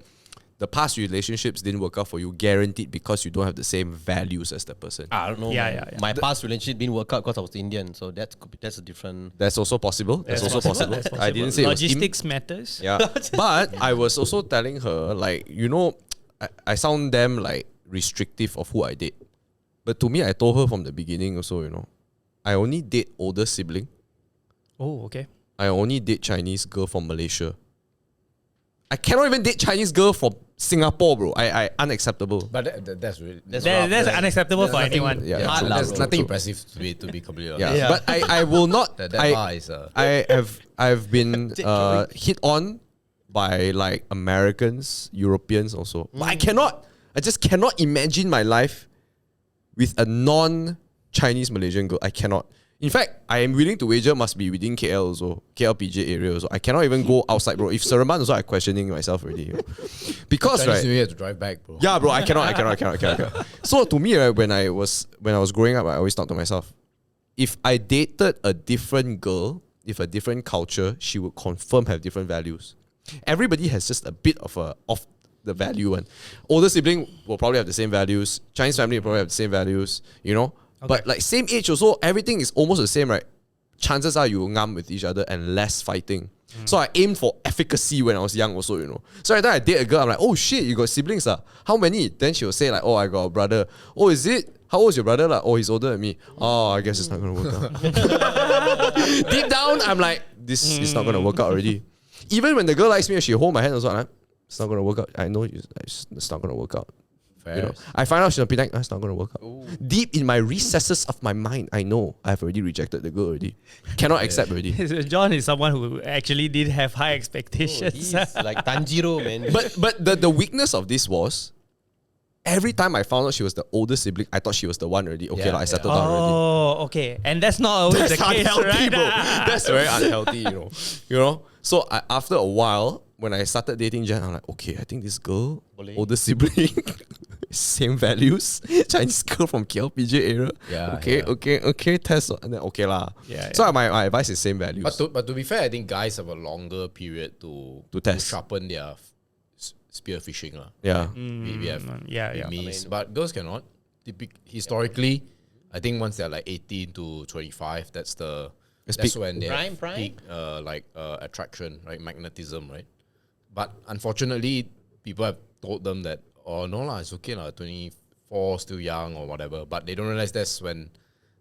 the past relationships didn't work out for you, guaranteed, because you don't have the same values as the person. I don't know. Yeah, man. yeah. My past relationship didn't work out because I was Indian, so that's a different. That's also possible. That's also possible. That's I didn't say it was logistics matters. Yeah, but I was also telling her, like, I sound damn like restrictive of who I date. But to me, I told her from the beginning also, I only date older sibling. Oh, okay. I only date Chinese girl from Malaysia. I cannot even date Chinese girl from Singapore, bro. I unacceptable. But that's really That's That's unacceptable for nothing- anyone. Yeah, Hard true. lah, There's bro. nothing True. impressive to be completely Yeah. honest. Yeah. But I will not. That I, bar is I've been hit on by like Americans, Europeans also. But I just cannot imagine my life with a non-Chinese Malaysian girl. I cannot. In fact, I am willing to wager must be within KL also, KL PJ area also. I cannot even go outside, bro. If Seremban also, I'm questioning myself already. Because Chinese right, New Year to drive back, bro. yeah, bro, I cannot. So to me, right, when I was growing up, I always thought to myself, if I dated a different girl, if a different culture, she would confirm have different values. Everybody has just a bit of the value one. Older sibling will probably have the same values. Chinese family will probably have the same values, But like same age also, everything is almost the same, right? Chances are you will ngam with each other and less fighting. So I aimed for efficacy when I was young also, So every time I date a girl, I'm like, oh shit, you got siblings ah? How many? Then she will say like, oh, I got a brother. Oh, is it? How old is your brother? Like, oh, he's older than me. Oh, I guess it's not going to work out. Deep down, I'm like, this is not going to work out already. Even when the girl likes me and she hold my hand also, I'm like, it's not going to work out. I know it's not going to work out. Fair. I find out she's be like, it's not going to work out. Ooh. Deep in my recesses of my mind, I know I've already rejected the girl already. Cannot accept already. John is someone who actually did have high expectations. He's like Tanjiro, man. But the weakness of this was, every time I found out she was the older sibling, I thought she was the one already. Okay, Yeah, I settled down already. Oh, okay. And that's not always That's the case, unhealthy, right? bro. That's very unhealthy, So after a while, when I started dating Jen, I'm like, okay, I think this girl, older sibling, same values, Chinese girl from KLPJ area. Yeah, Okay, test, and then okay lah. Yeah, So my advice is same values. But to be fair, I think guys have a longer period to test. sharpen their spear fishing lah. Yeah. We have yeah. miss, but girls cannot. Historically, I think once they're like 18 to 25, that's peak. when they Prime, have prime? peak attraction, right? Magnetism, right? But unfortunately, people have told them that, oh no lah, it's okay lah, 24 still young or whatever. But they don't realize that's when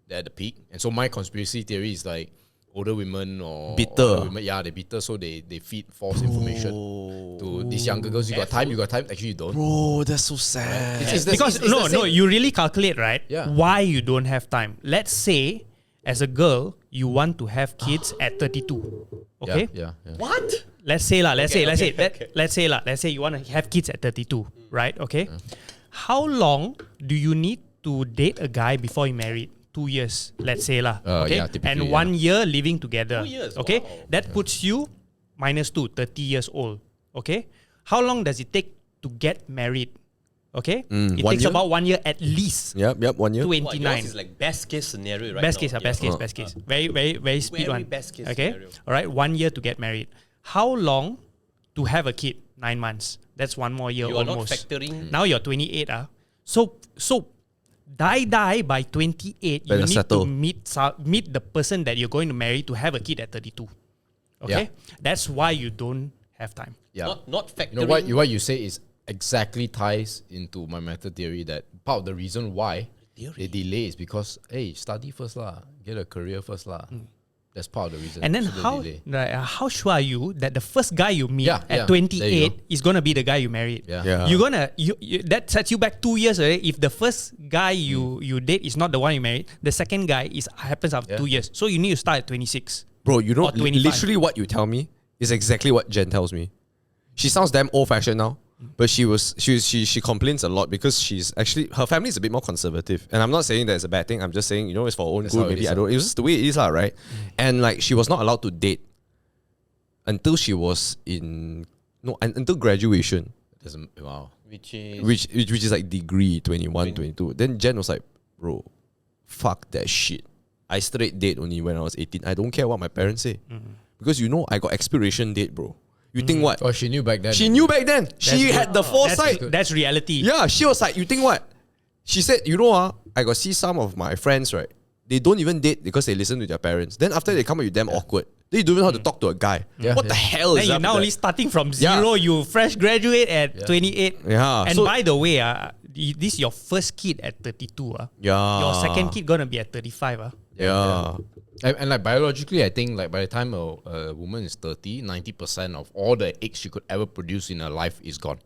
they're at the peak. And so my conspiracy theory is like older women or Bitter. older women, yeah, they're bitter, so they feed false information to these younger girls. You got time. Actually, you don't. Bro, that's so sad. Because no, you really calculate, right? Yeah. Why you don't have time. Let's say, as a girl, you want to have kids at 32. Okay? Yeah. What? Let's say you want to have kids at 32, right? Okay. How long do you need to date a guy before you married? 2 years, let's say lah. Okay. yeah, typically, and yeah. 1 year living together. 2 years, Okay. wow. That puts you -2, 30 years old. Okay. How long does it take to get married? Okay, it 1 takes year? about 1 year at least. Yep, 1 year. 29. Yours is like best case scenario, right? Best now. case, best case. Very speed Very one. best case Okay, scenario. all right. 1 year to get married. How long to have a kid? 9 months. That's 1 more year You are not almost. factoring. Now you're 28. So die by 28. You Better need settle. to meet the person that you're going to marry to have a kid at 32. Okay, that's why you don't have time. Yeah. Not factoring. You know what you say is exactly ties into my method theory that part of the reason why they delay is because study first lah, get a career first lah. That's part of the reason. And then So they delay. how sure are you that the first guy you meet Yeah, at yeah. There you 28 is gonna be the guy you married? Yeah. You're gonna that sets you back 2 years already. If the first guy you date is not the one you married, the second guy happens after 2 years. So you need to start at 26. Bro, you know, Or 25. literally what you tell me is exactly what Jen tells me. She sounds damn old-fashioned now, but she complains a lot because she's actually, her family is a bit more conservative. And I'm not saying that it's a bad thing. I'm just saying, you know, it's for her own That's good. how it Maybe is, I don't. It's just the way it is, right? And like, she was not allowed to date until she was until graduation, Wow. Which is which is like degree 21, 22. Then Jen was like, bro, fuck that shit. I straight date only when I was 18. I don't care what my parents say. Because you know, I got expiration date, bro. You think what? Oh, she knew back then. She knew back then. She had the foresight. That's reality. Yeah, she was like, you think what? She said, you know, I got see some of my friends, right? They don't even date because they listen to their parents. Then after they come up with them awkward. They don't even know how to talk to a guy. Yeah. What the hell Then is you're up now with only that? starting from zero. You fresh graduate at 28. Yeah. And So- by the way, this is your first kid at 32. Yeah. Your second kid gonna be at 35. Yeah. And like biologically, I think like by the time a woman is 30, 90% of all the eggs she could ever produce in her life is gone.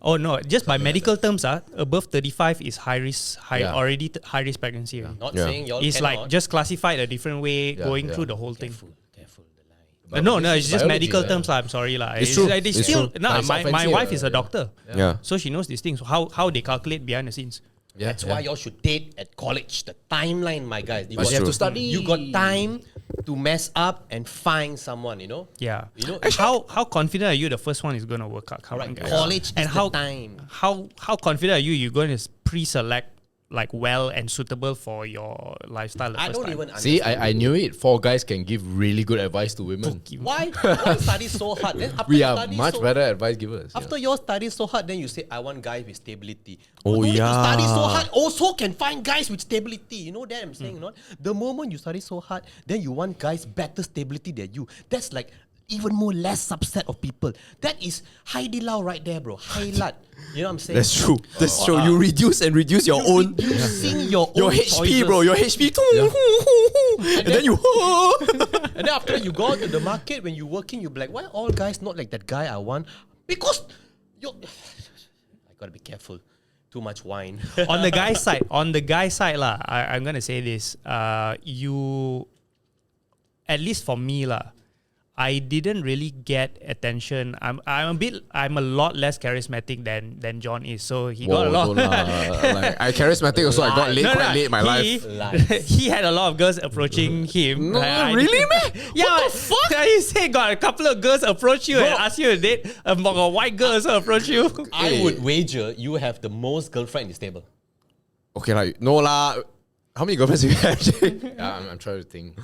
Oh no, just by medical terms, above 35 is high risk pregnancy. not Yeah. saying y'all It's cannot. like just classified a different way, going through the whole thing. Careful, the lie. No, this it's is just biology, medical yeah. terms. I'm sorry, lah. It's true. Like they It's still, true. no, It's my offensive, wife is a yeah. doctor, Yeah. so she knows these things. How they calculate behind the scenes. Yeah, That's why y'all should date at college. The timeline, my guys. But you have to study. You got time to mess up and find someone, you know? Yeah. You know, How confident are you the first one is going to work out? Come on, right, guys. college And is how the time. how confident are you you're going to pre-select like well and suitable for your lifestyle the I first don't time? even See, understand. I knew it. 4 guys can give really good advice to women. Why study so hard? Then after We you are study much so, better advice givers. After you study so hard, then you say, I want guys with stability. Oh, You don't need to yeah. study so hard, also can find guys with stability. You know that I'm saying, not? The moment you study so hard, then you want guys better stability than you. That's like even more less subset of people. That is Haidilao right there, bro. Highlight. You know what I'm saying? That's true. That's true. You reduce your own. Reducing your Your own HP, choices. bro. Your HP. And then you. And then after you go out to the market, when you're working, you're like, why all guys not like that guy I want? Because you I gotta be careful. Too much wine. on the guy's side, lah, I'm gonna say this. You, at least for me, lah, I didn't really get attention. I'm a lot less charismatic than John is. So he got a lot. Like, I charismatic also. I got laid quite late in my life. He had a lot of girls approaching him. No, really, man? Yeah, What the fuck? You say got a couple of girls approach you and ask you to date. A white girl also approach you. I would wager you have the most girlfriend in this table. Okay, like no lah. How many girlfriends do you have? Yeah, I'm trying to think.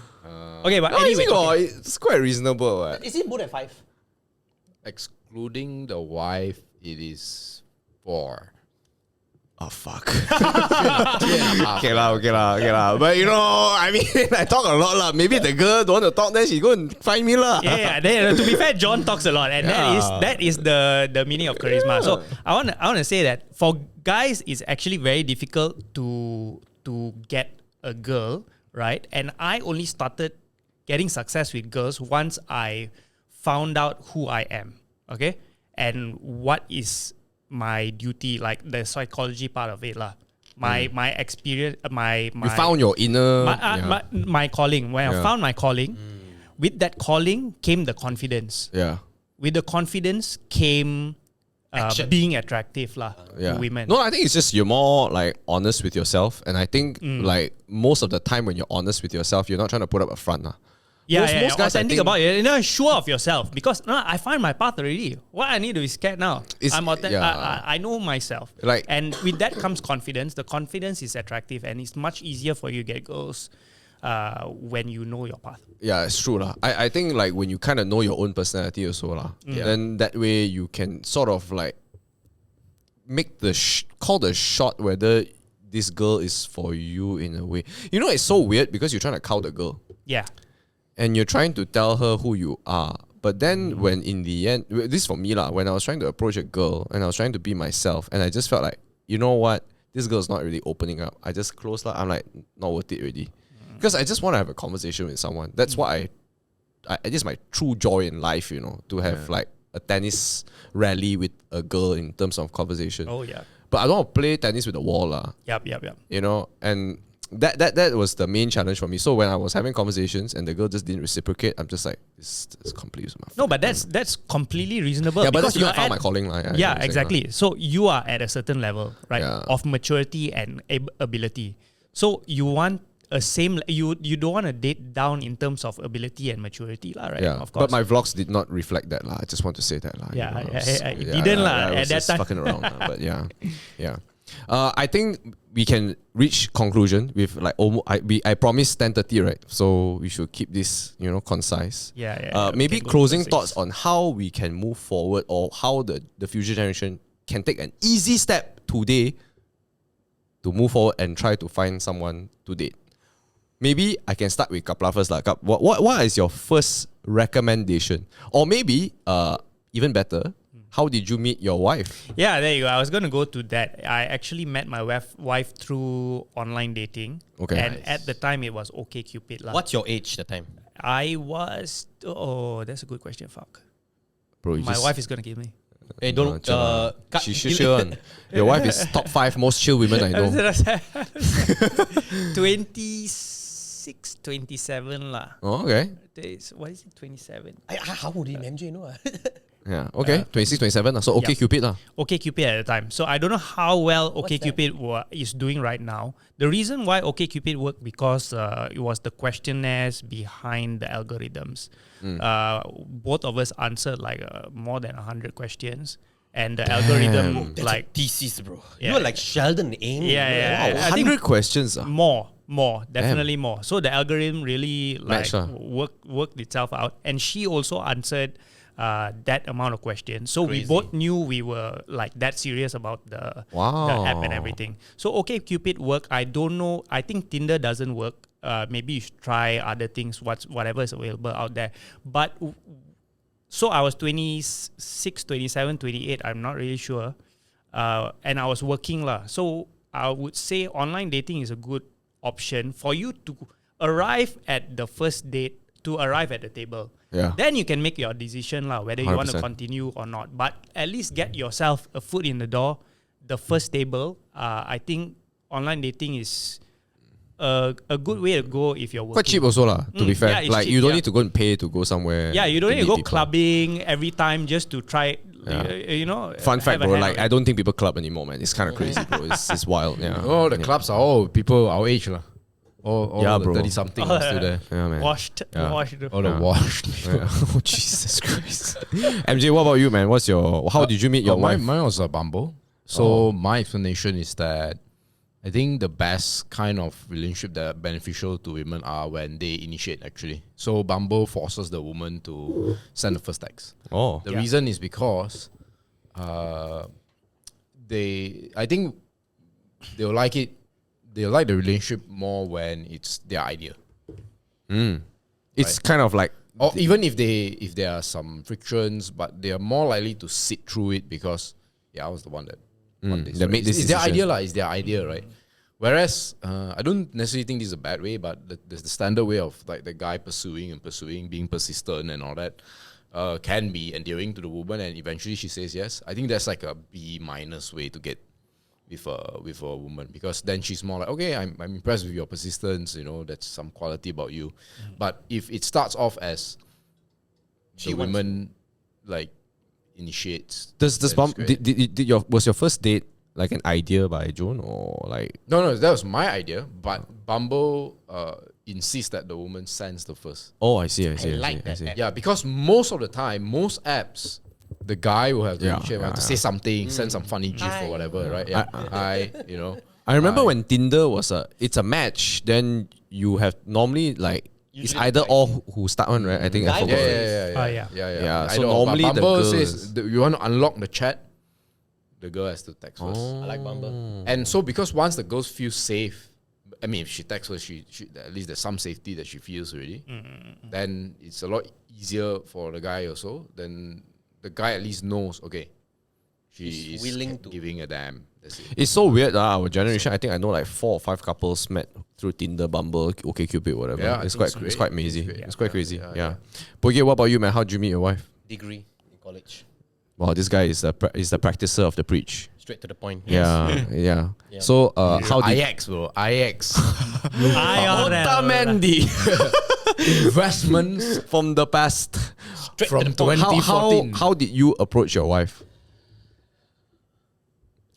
Okay, but No, anyway. okay. It's quite reasonable. What? Is it more than 5? Excluding the wife, it is 4. Oh fuck. Okay lah. But you know, I mean, I talk a lot lah. Maybe the girl don't want to talk, then she go and find me lah. Yeah. Then, to be fair, John talks a lot, and that is the meaning of charisma. So I want to say that for guys, it's actually very difficult to get a girl, right? And I only started getting success with girls once I found out who I am, okay, and what is my duty, like the psychology part of it, lah. My experience, my You found your inner. my calling. When I found my calling, with that calling came the confidence. Yeah. With the confidence came being attractive lah to women. No, I think it's just you're more like honest with yourself, and I think like most of the time when you're honest with yourself, you're not trying to put up a front lah. Most guys, authentic about it. Sure of yourself. Because I find my path already. What I need to be scared now? I'm authentic. I know myself. And with that comes confidence. The confidence is attractive, and it's much easier for you to get girls when you know your path. Yeah, it's true lah. I think like when you kind of know your own personality also lah, then that way you can sort of like make call the shot whether this girl is for you in a way. It's so weird because you're trying to cow the girl. Yeah. And you're trying to tell her who you are. But then when in the end, this is for me lah, when I was trying to approach a girl and I was trying to be myself and I just felt like, you know what? This girl's not really opening up. I just closed lah. I'm like, not worth it already. Because I just want to have a conversation with someone. That's what I this is my true joy in life, to have like a tennis rally with a girl in terms of conversation. Oh, yeah. But I don't want to play tennis with the wall lah. Yep. And that was the main challenge for me. So when I was having conversations and the girl just didn't reciprocate, I'm just like, this is completely my No, but that's completely reasonable. Yeah, but because that's I found my calling. Yeah, exactly. So you are at a certain level, right, of maturity and ability. So you want a same, you don't want to date down in terms of ability and maturity, right? Yeah, of course. but my vlogs did not reflect that. I just want to say that. It didn't at that time. Fucking around. But yeah. I think we can reach conclusion with like I promised 10:30, right? So we should keep this, concise. Maybe closing thoughts on how we can move forward or how the future generation can take an easy step today to move forward and try to find someone to date. Maybe I can start with Kapla first. What is your first recommendation? Or maybe, even better, how did you meet your wife? Yeah, there you go. I was going to go to that. I actually met my wife through online dating. Okay. And at the time, it was OkCupid. What's your age that time? I was... Oh, that's a good question. Fuck. Bro, my wife is going to give me. Hey, don't... she chill. Your wife is top 5 most chill women I know. 26, 27 lah. Oh, okay. What is it, 27? How would he MJ know? Yeah, okay. 26, 27. So OkCupid lah. OkCupid at the time. So I don't know how well OkCupid is doing right now. The reason why OkCupid worked because it was the questionnaires behind the algorithms. Both of us answered like more than 100 questions. And the algorithm that's like... a thesis, bro. Yeah. You were like Sheldon Ames. Yeah. Wow, 100 questions. More, definitely more. So the algorithm really like worked itself out, and she also answered that amount of questions. So we both knew we were like that serious about the app and everything. So OkCupid worked. I don't know. I think Tinder doesn't work. Maybe you should try other things. Whatever is available out there. But so I was 26, 27, 28. I'm not really sure. And I was working lah. So I would say online dating is a good option for you to arrive at the first date, to arrive at the table. Yeah. Then you can make your decision lah, whether you 100%. want to continue or not. But at least get yourself a foot in the door, the first table. I think online dating is a good way to go if you're working. Quite cheap also lah, to be fair. Yeah, like cheap, you don't need to go and pay to go somewhere. Yeah, you don't need to go meet people. clubbing every time just to try, Fun fact, bro, like I don't think people club anymore, man. It's kind of crazy, bro. It's wild. Yeah. Oh, the clubs are all people our age lah. All bro. 30-something are still there. Yeah, man. washed. All the washed. Yeah. Oh, Jesus Christ. MJ, what about you, man? How did you meet your wife? Mine was a Bumble. So my explanation is that I think the best kind of relationship that are beneficial to women are when they initiate, actually. So Bumble forces the woman to send the first text. Oh. The reason is because I think they'll like it. They'll like the relationship more when it's their idea. It's kind of like, or even if there are some frictions, but they are more likely to sit through it because I was the one that won this. That made this it's their decision. idea lah. It's their idea, right? Whereas I don't necessarily think this is a bad way, but there's the standard way of like the guy pursuing, being persistent and all that can be endearing to the woman, and eventually she says yes. I think that's like a B- way to get with a woman, because then she's more like, okay, I'm impressed with your persistence, that's some quality about you. But if it starts off as the woman like initiates, was your first date like an idea by Joan, or like? No, that was my idea. But Bumble insist that the woman sends the first. Oh, I see. I see. like I that see. app. Yeah, because most of the time, most apps, the guy will have to initiate, have to say something, send some funny gif or whatever, right? Yeah, I I remember when Tinder was it's a match. Then you have normally like it's Usually either like- all who start one, right? I think I Guy forgot. Yeah. Yeah, so I know, normally but the Bumble girls- says you want to unlock the chat, the girl has to text first. I like Bumble. And so because once the girl feels safe, I mean, if she texts first, she at least there's some safety that she feels already. Then it's a lot easier for the guy also. Then the guy at least knows, okay, she He's is willing to. giving a damn. That's it. It's so weird. Our generation, I think I know like 4 or 5 couples met through Tinder, Bumble, OkCupid, whatever. Yeah, I it's think quite it's great. it's quite amazing. It's great. It's quite crazy. Yeah, Yeah. Boyge, what about you, man? How did you meet your wife? Degree in college. Wow, this guy is the practicer of the preach. Straight to the point. Yeah, yeah. So how did IX, bro. IX. Otamendi Investments from the past? Straight from to the point. 2014. How did you approach your wife?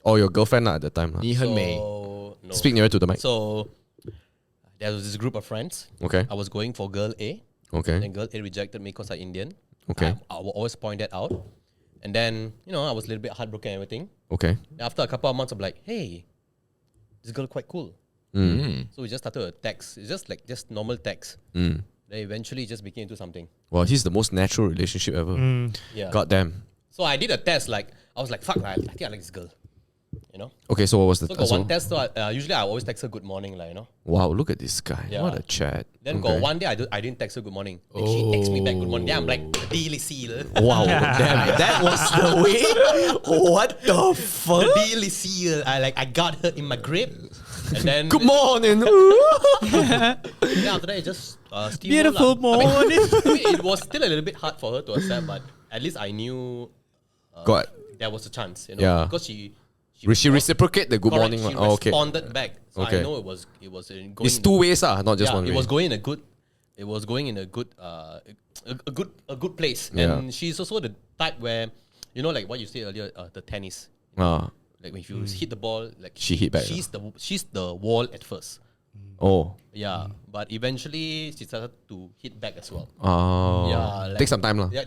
Or your girlfriend lah at the time? Lah. Hermes. So, no. Speak nearer to the mic. So there was this group of friends. Okay. I was going for girl A. Okay. And girl A rejected me because I'm Indian. Okay. I will always point that out. And then, I was a little bit heartbroken and everything. Okay. After a couple of months, I'm like, hey, this girl quite cool. So we just started a text. It's just normal text. Then eventually it just became into something. Well, he's the most natural relationship ever. Yeah. God damn. So I did a test. Like, I was like, fuck, I think I like this girl. Okay, so what was the So got one test. So usually I always text her good morning, like, Wow, look at this guy. Yeah. What a chat. Then got one day I didn't text her good morning. Then she texts me back good morning. Then I'm like, deal seal. Wow, damn. That was the way. What the fuck? Deal seal. I got her in my grip. And then Good morning. then after that it just steamrolled Beautiful lah. morning. I mean, it was still a little bit hard for her to accept, but at least I knew God. there was a chance, Yeah. because she Reciprocate the good correct, morning. she Oh, okay. responded back. So Okay. I know it was going It's 2 ways, not just yeah, one it way. was going in a good. It was going in a good, a good place. Yeah. And she's also the type where, like what you said earlier, the tennis. Ah. Like when you hit the ball, like She hit back, She's the wall at first. Oh. Yeah, but eventually she started to hit back as well. Oh. Yeah, like- Take some time, lah. Yeah,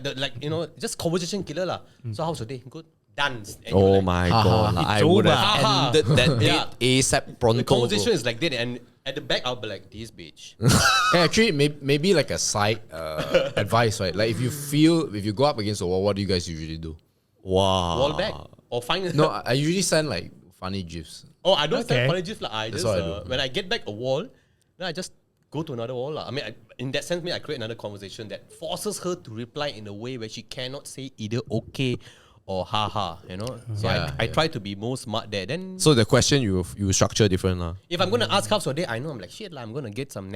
just conversation killer lah. So how's your day? Good. Done. And Oh you're like, my god. I would have over. ended that date Yeah. ASAP pronto. The conversation is like that, and at the back I'll be like, this bitch. Yeah, actually, maybe like a side advice, right? Like if you go up against a wall, what do you guys usually do? Wow. Wall back or find. No, I usually send like funny gifs. Oh, I don't Okay. send apologies lah. I just what I do. when I get back a wall, then I just go to another wall lah. I mean, in that sense, I create another conversation that forces her to reply in a way where she cannot say either okay or haha. So I try to be more smart there. Then So the question you structure different, lah. if I'm gonna ask how's your day, I know I'm like shit lah. I'm gonna get some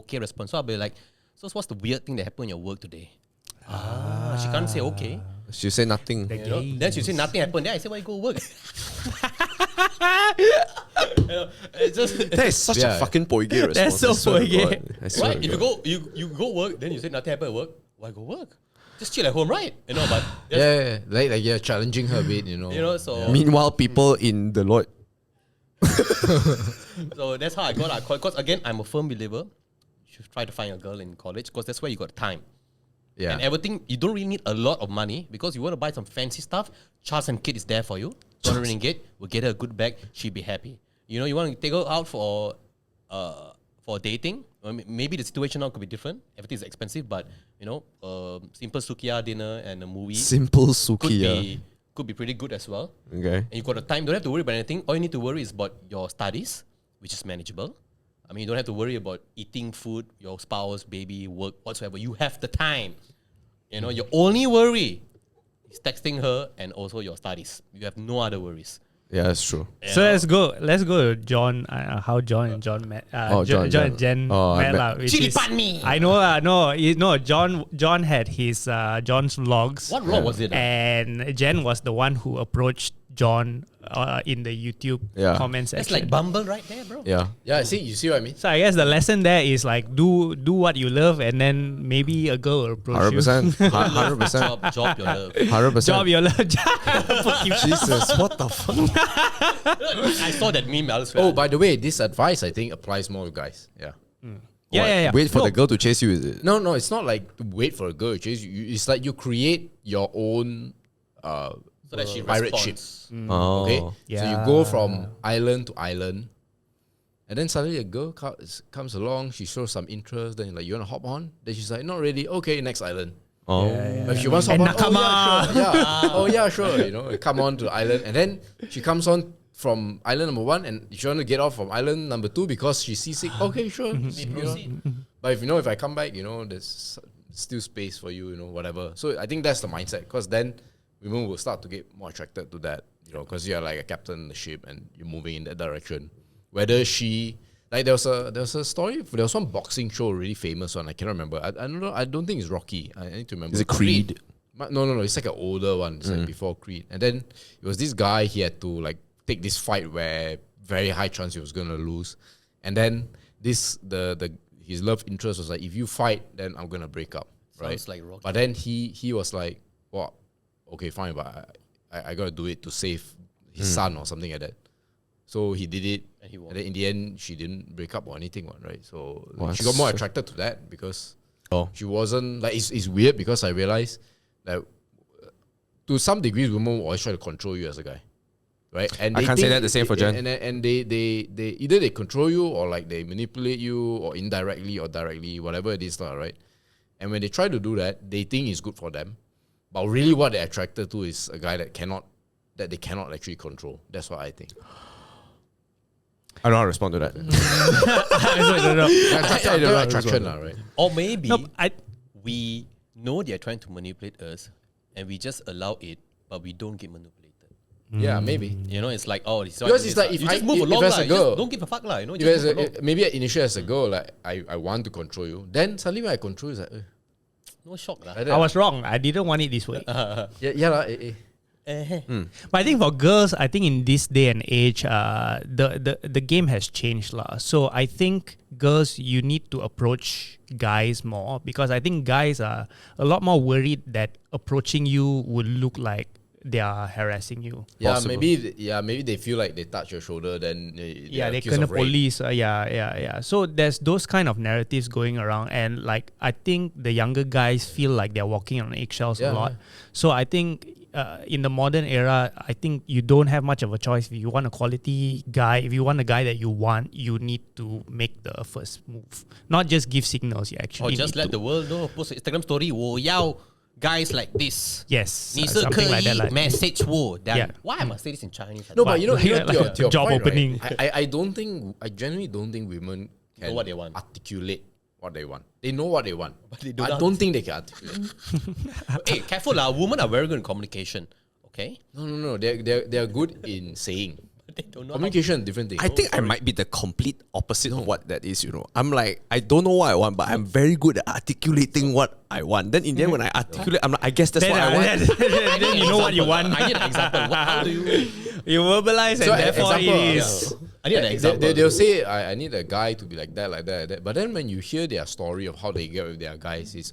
okay response. So I'll be like, so what's the weird thing that happened in your work today? She can't say okay. She say nothing. Then she say nothing happened. Then I say, why you go work? It's just That is such a Yeah. fucking poige response. That's so I swear to poige. God. I swear right. to If God. you go work, then you say nothing happened at work. Why go work? Just chill at home, right? But Yeah, like you're challenging her a bit, so Meanwhile, people in the Lord. so that's how I got that. Because again, I'm a firm believer. You should try to find a girl in college because that's where you got time. Yeah. And everything, you don't really need a lot of money because you want to buy some fancy stuff. Charles and Kid is there for you. 200 ringgit, we'll get her a good bag. She'll be happy. You want to take her out for dating. Maybe the situation now could be different. Everything is expensive, but simple sukiya dinner and a movie Simple could sukiya. be pretty good as well. Okay. And you got the time. Don't have to worry about anything. All you need to worry is about your studies, which is manageable. I mean, you don't have to worry about eating food, your spouse, baby, work, whatsoever. You have the time. Your only worry is texting her and also your studies. You have no other worries. Yeah, that's true. So let's go to John. How John and John met. John and Jen Oh, I met met- lah, which Chili is- pan me. I know. No. John had his John's vlogs. What role was it? And Jen was the one who approached John in the YouTube Yeah. comment section. It's like Bumble right there, bro. Yeah. Yeah, you see what I mean? So I guess the lesson there is like do what you love, and then maybe a girl will approach 100%. 100%. Job your love. 100%. Job your love. Jesus, what the fuck? I saw that meme elsewhere. Oh, by the way, this advice I think applies more to guys. Yeah. Yeah. Wait for No. the girl to chase you, is it? No, it's not like to wait for a girl to chase you. It's like you create your own So that she pirate ship. responds. Oh. Okay? So you Yeah. go from island to island, and then suddenly a girl comes along, she shows some interest, then you're like, you want to hop on? Then she's like, not really. Okay, next island. Oh. But if she wants to And hop on, Nakama. oh yeah, sure. You know, come on to the island, and then she comes on from island number 1, and she want to get off from island number 2 because she's seasick. Okay, sure. You know. But if I come back, there's still space for you, whatever. So I think that's the mindset, because then women will start to get more attracted to that, because you're like a captain in the ship and you're moving in that direction. Whether she, like there was a story, there was one boxing show, really famous one, I cannot remember. I don't know, I don't think it's Rocky. I need to remember. Is it Creed? No, it's like an older one. It's like before Creed. And then it was this guy, he had to like take this fight where very high chance he was gonna lose. And then his love interest was like, if you fight, then I'm gonna break up. Right? Sounds like Rocky. But then he was like, well, okay, fine, but I gotta do it to save his son or something like that. So he did it, And he won. and then in the end, she didn't break up or anything, right? So What? she got more attracted to that because Oh. she wasn't like, it's weird because I realized that to some degree, women will always try to control you as a guy, right? And I they can't say think- that the same for Jen. And they either they control you or like they manipulate you or indirectly or directly, whatever it is, right? And when they try to do that, they think it's good for them, but really what they're attracted to is a guy that they cannot actually control. That's what I think. I don't know how to respond to that. Attraction, right? Or maybe No, we know they're trying to manipulate us and we just allow it, but we don't get manipulated. Yeah, maybe. It's like, oh, it's Because it's like, if you I- just move if along, as a lah. You girl- just don't give a fuck, lah. If Just as move along. maybe initially as a girl, like I want to control you. Then suddenly when I control, it's like, No shock, lah. like that. I was wrong. I didn't want it this way. yeah. But I think for girls, I think in this day and age, the game has changed lah. So I think girls, you need to approach guys more, because I think guys are a lot more worried that approaching you would look like they are harassing you. Yeah, Possible. maybe they feel like they touch your shoulder, then They accused kind of of rape. police. Yeah. So there's those kind of narratives going around, and like I think the younger guys feel like they're walking on eggshells a Yeah, lot. yeah. So I think in the modern era, I think you don't have much of a choice. If you want a quality guy, if you want a guy that you want, you need to make the first move, not just give signals. You Or actually just need let to. the world know. Post Instagram story, 我要 guys like this. Yes, 你是 something 可 like that. 以 Like, message 我 Yeah. Why I must say this in Chinese? No, but Like to your job point, opening. Right, I genuinely don't think women can Know what they want. articulate what they want. They know what they want, But they I don't don't think they can articulate. Hey, careful lah. Women are very good in communication. Okay? No. They're good in saying. But they don't know Communication, different thing. I think I might be the complete opposite of what that is, I'm like, I don't know what I want, but I'm very good at articulating what I want. Then in the end, when I articulate, I'm like, I guess that's then, what I want. then you know what you want. I need an example. How do you... You verbalize, So, and therefore example, it is. I need an example. They'll say, I need a guy to be like that. But then when you hear their story of how they get with their guys, it's,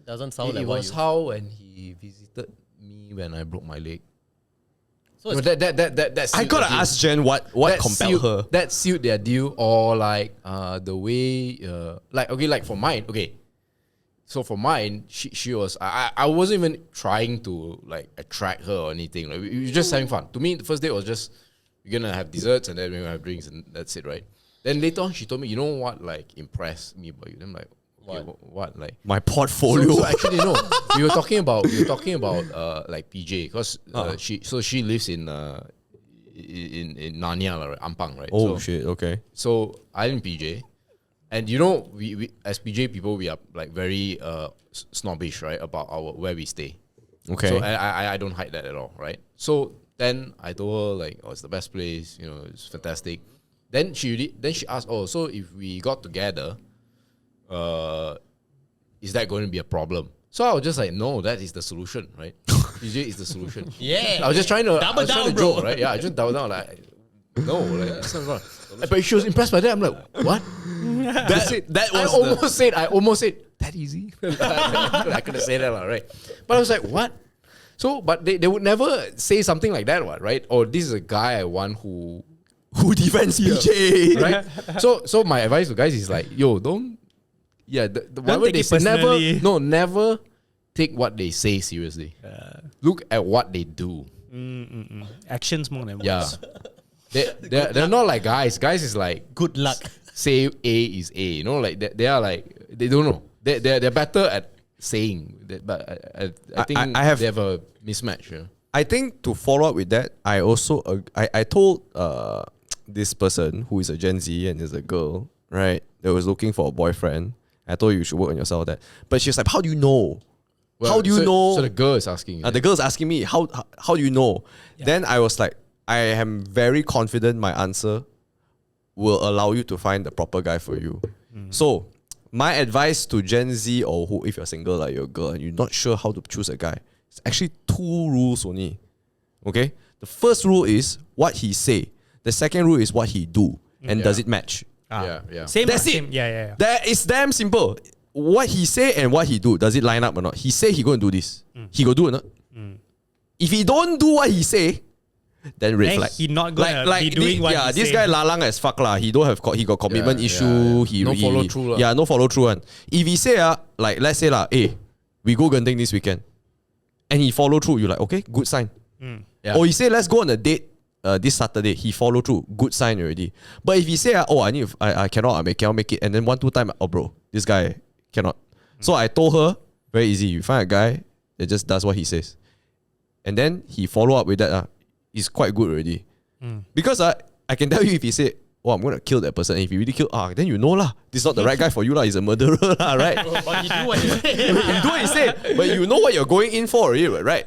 Doesn't sound it like what was you... how when he visited me when I broke my leg. So No, it's that I sealed gotta the deal. ask Jen what That compelled sealed- her. That sealed their deal, or like the way like for mine, okay. So for mine, she was I wasn't even trying to like attract her or anything. Like we were just having fun. To me, the first date was just we're gonna have desserts and then we're gonna have drinks and that's it, right? Then later on, she told me, you know what, like impressed me about you. Then I'm like, okay, what like. My portfolio. So actually no, we were talking about like PJ because she lives in Nanyang, right? Ampang, right? Oh shit, okay. So I'm in PJ, and we as PJ people we are like very snobbish, right, about where we stay. Okay. So I don't hide that at all, right? So then I told her like, oh, it's the best place, it's fantastic. Then she asked, oh, so if we got together, is that going to be a problem? So I was just like, no, that is the solution, right? PJ is the solution. Yeah. I was just trying to Double down, joke, bro. right? Yeah, I just double down like, no, like that's not wrong. But she was impressed by that. I'm like, what? I almost said that easy. I couldn't say that, right? But I was like, what? So, but they would never say something like that, right? Or this is a guy I want who Who defends PJ? Right? So my advice to guys is like, yo, don't whatever take they it say, personally. never take what they say seriously. Look at what they do. Actions more than Yeah. words. They're not like guys. Guys is like, Good luck. say A is A. You know, like they are like, they don't know. They're better at saying that, but I think I have- they have a mismatch. Yeah. I think to follow up with that, I also I told this person who is a Gen Z and is a girl, right, that was looking for a boyfriend. I told you should work on yourself that. But she was like, how do you know? How do you know? So the girl is asking. The girl's asking me, how do you know? Then I was like, I am very confident my answer will allow you to find the proper guy for you. So my advice to Gen Z or who, if you're single, like you're a girl and you're not sure how to choose a guy, it's actually 2 rules only. Okay? The first rule is what he say. The second rule is what he do. And does it match? Yeah. Same. That's same. it. Yeah. That is damn simple. What he say and what he do, does it line up or not? He say he go and do this. He go do or not? If he don't do what he say, then red Then flag. he not gonna be doing what he this say. guy lalang as fuck lah. He don't have he got commitment issue. He No follow through lah. Yeah, no follow through one. If he say like let's say hey, we go Genting this weekend, and he follow through, you like okay, good sign. Yeah. Or he say let's go on a date this Saturday, he follow through, good sign already. But if he say I cannot make it, and then 1-2 time, bro, this guy cannot. So I told her very easy. You find a guy that just does what he says, and then he follow up with that. Is quite good already. Because I can tell you if he say, I'm gonna kill that person. And if he really kill, then you know lah. This is not the right guy for you lah. He's a murderer lah, right? But you do what you say. You do what he say, but you know what you're going in for already, right?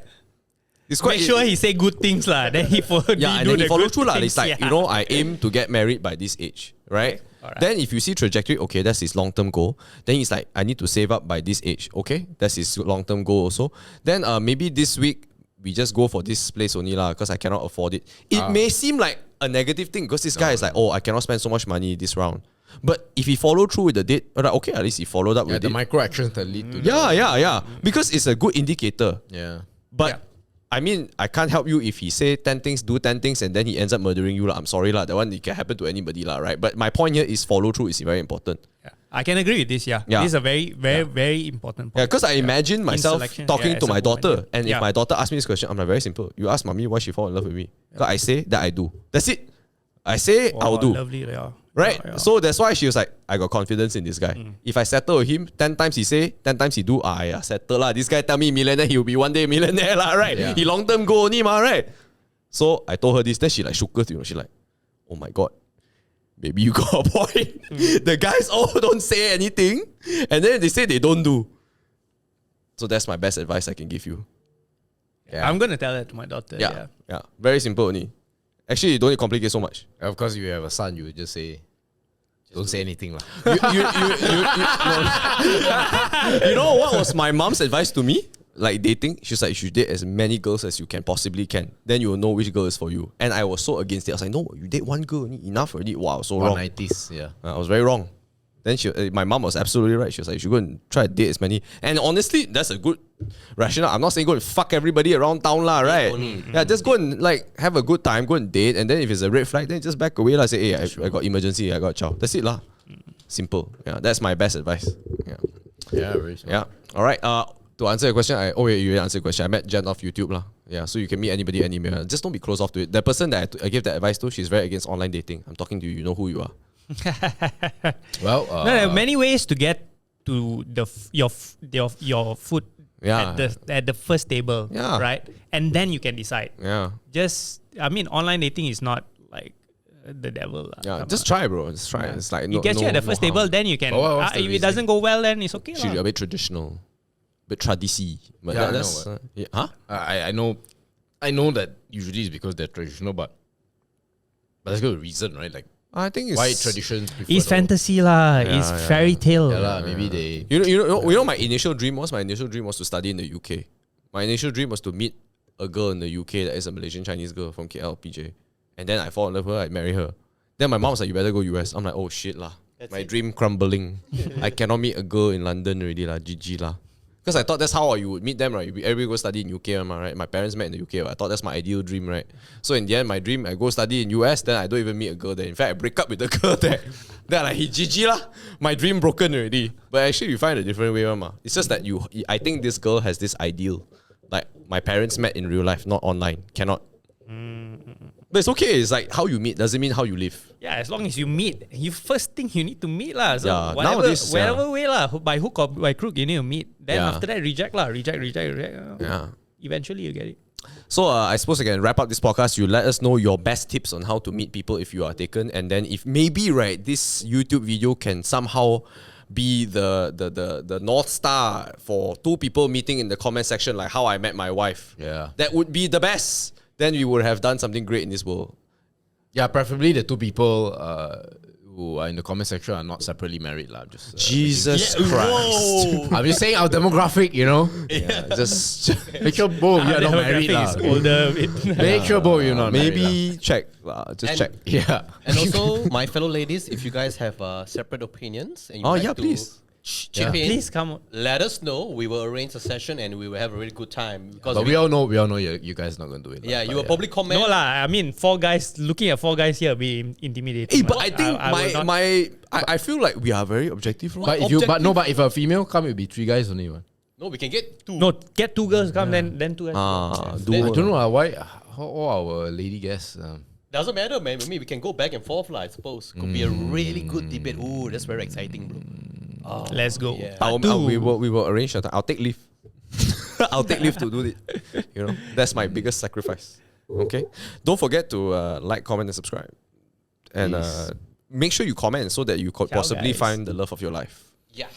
It's quite Make sure he say good things lah. Then he follow. and then he follow through lah. It's like I aim to get married by this age, right? Alright. Then if you see trajectory, okay, that's his long-term goal. Then he's like, I need to save up by this age, okay? That's his long-term goal also. Then maybe this week we just go for this place only lah, because I cannot afford it. It may seem like a negative thing because this guy is like, I cannot spend so much money this round. But if he follow through with the date, okay, at least he followed up with the it. micro actions that lead to Yeah. Because it's a good indicator. Yeah. But I mean, I can't help you if he say 10 things, do 10 things, and then he ends up murdering you. I'm sorry, that one it can happen to anybody, right? But my point here is follow through is very important. Yeah. I can agree with this. Yeah. Yeah. This is a very important point. Yeah, because I imagine myself selection, talking as to a my woman, daughter, and if Yeah. my daughter asks me this question, I'm like, very simple. You ask mommy why she fall in love with me. Because I say that I do. That's it. I say I'll do. Lovely, yeah. Right? Yeah. So that's why she was like, I got confidence in this guy. If I settle with him, 10 times he say, 10 times he do, settle lah. This guy tell me millionaire, he'll be one day millionaire lah, right? Yeah. He long-term goal only ma, right? So I told her this, then she like shook her, she like, oh my God, maybe you got a point. The guys all don't say anything, and then they say they don't do. So that's my best advice I can give you. I'm gonna tell that to my daughter. Yeah. Very simple only. Actually, you don't need to complicate so much. Of course, if you have a son, you would just say, don't say anything lah. You know what was my mom's advice to me? Like dating, she's like, you should date as many girls as you can possibly can. Then you will know which girl is for you. And I was so against it. I was like, no, you date one girl, enough already. Wow, so wrong. 190s, yeah. I was very wrong. Then my mom was absolutely right. She was like, you should go and try to date as many. And honestly, that's a good rationale. I'm not saying go and fuck everybody around town lah, right? Yeah, just go and like have a good time, go and date. And then if it's a red flag, then just back away lah. Say, hey, I got emergency, I got a child. That's it lah. Simple. Yeah, that's my best advice. Yeah, very smart. Yeah. All right. To answer your question, you already answered the question. I met Jen off YouTube lah. Yeah, so you can meet anybody anywhere. Just don't be closed off to it. The person that I gave that advice to, she's very against online dating. I'm talking to you. You know who you are. Well, there are many ways to get to your food at the first table, right? And then you can decide. Yeah. Online dating is not like the devil. Yeah, just try, bro. Just try. It's like you get you at the first table, then you can. What's the if it reason? doesn't go well, then it's okay. Should be a bit traditional, a bit tradici. But Yeah, I that's know, huh? I know that usually it's because they're traditional, but there's got a reason, right? Like I think it's why traditions. prefer It's the- fantasy lah. It's fairy tale. Yeah, lah. Maybe they. You know my initial dream was? My initial dream was to study in the UK. My initial dream was to meet a girl in the UK that is a Malaysian Chinese girl from KL, PJ. And then I fall in love with her, I marry her. Then my mom was like, you better go US. I'm like, oh shit lah. My dream crumbling. I cannot meet a girl in London already lah. GG lah. Because I thought that's how you would meet them, right? Everybody go study in UK, right? My parents met in the UK. I thought that's my ideal dream, right? So in the end, my dream, I go study in US, then I don't even meet a girl there. In fact, I break up with the girl there. Then I'm like, GG lah. My dream broken already. But actually, you find a different way, ma. It's just that I think this girl has this ideal. Like, my parents met in real life, not online. Cannot. But it's okay. It's like how you meet doesn't mean how you live. Yeah, as long as you meet, you first thing you need to meet lah. So Yeah, whatever, nowadays, whatever way lah, by hook or by crook, you need to meet. Then Yeah. after that, reject lah, reject. Yeah. Eventually, you get it. So I suppose I can wrap up this podcast. You let us know your best tips on how to meet people if you are taken, and then if maybe right, this YouTube video can somehow be the North Star for two people meeting in the comment section, like how I met my wife. Yeah. That would be the best. Then we would have done something great in this world. Yeah, preferably the two people who are in the comment section are not separately married. Just, Jesus Christ. I'm just saying our demographic, you know. Yeah, just Make sure both you are not married. Demographic is older. Make sure both you're not married. maybe check. Just check. Yeah. And also, my fellow ladies, if you guys have separate opinions and you would like to please. chip in, Please come on. let us know. We will arrange a session and we will have a really good time. Because But we all know you guys not going to do it. yeah, But you will probably comment. No lah. I mean, looking at four guys here be intimidating. Hey, but lah. I think will not- I feel like we are very objective. Right? But if a female come, it'll be 3 guys only. One. No, we can get 2. No, get 2 girls come, then 2 guys. I don't know why all our lady guests. Doesn't matter, man. I mean, we can go back and forth, I suppose. Could be a really good debate. Ooh, that's very exciting, bro. Oh, Let's go. yeah. we will arrange that. I'll take leave. I'll take leave to do it. You know, that's my biggest sacrifice. Okay. Don't forget to like, comment, and subscribe. And make sure you comment so that you could Ciao, possibly guys. find the love of your life. Yeah.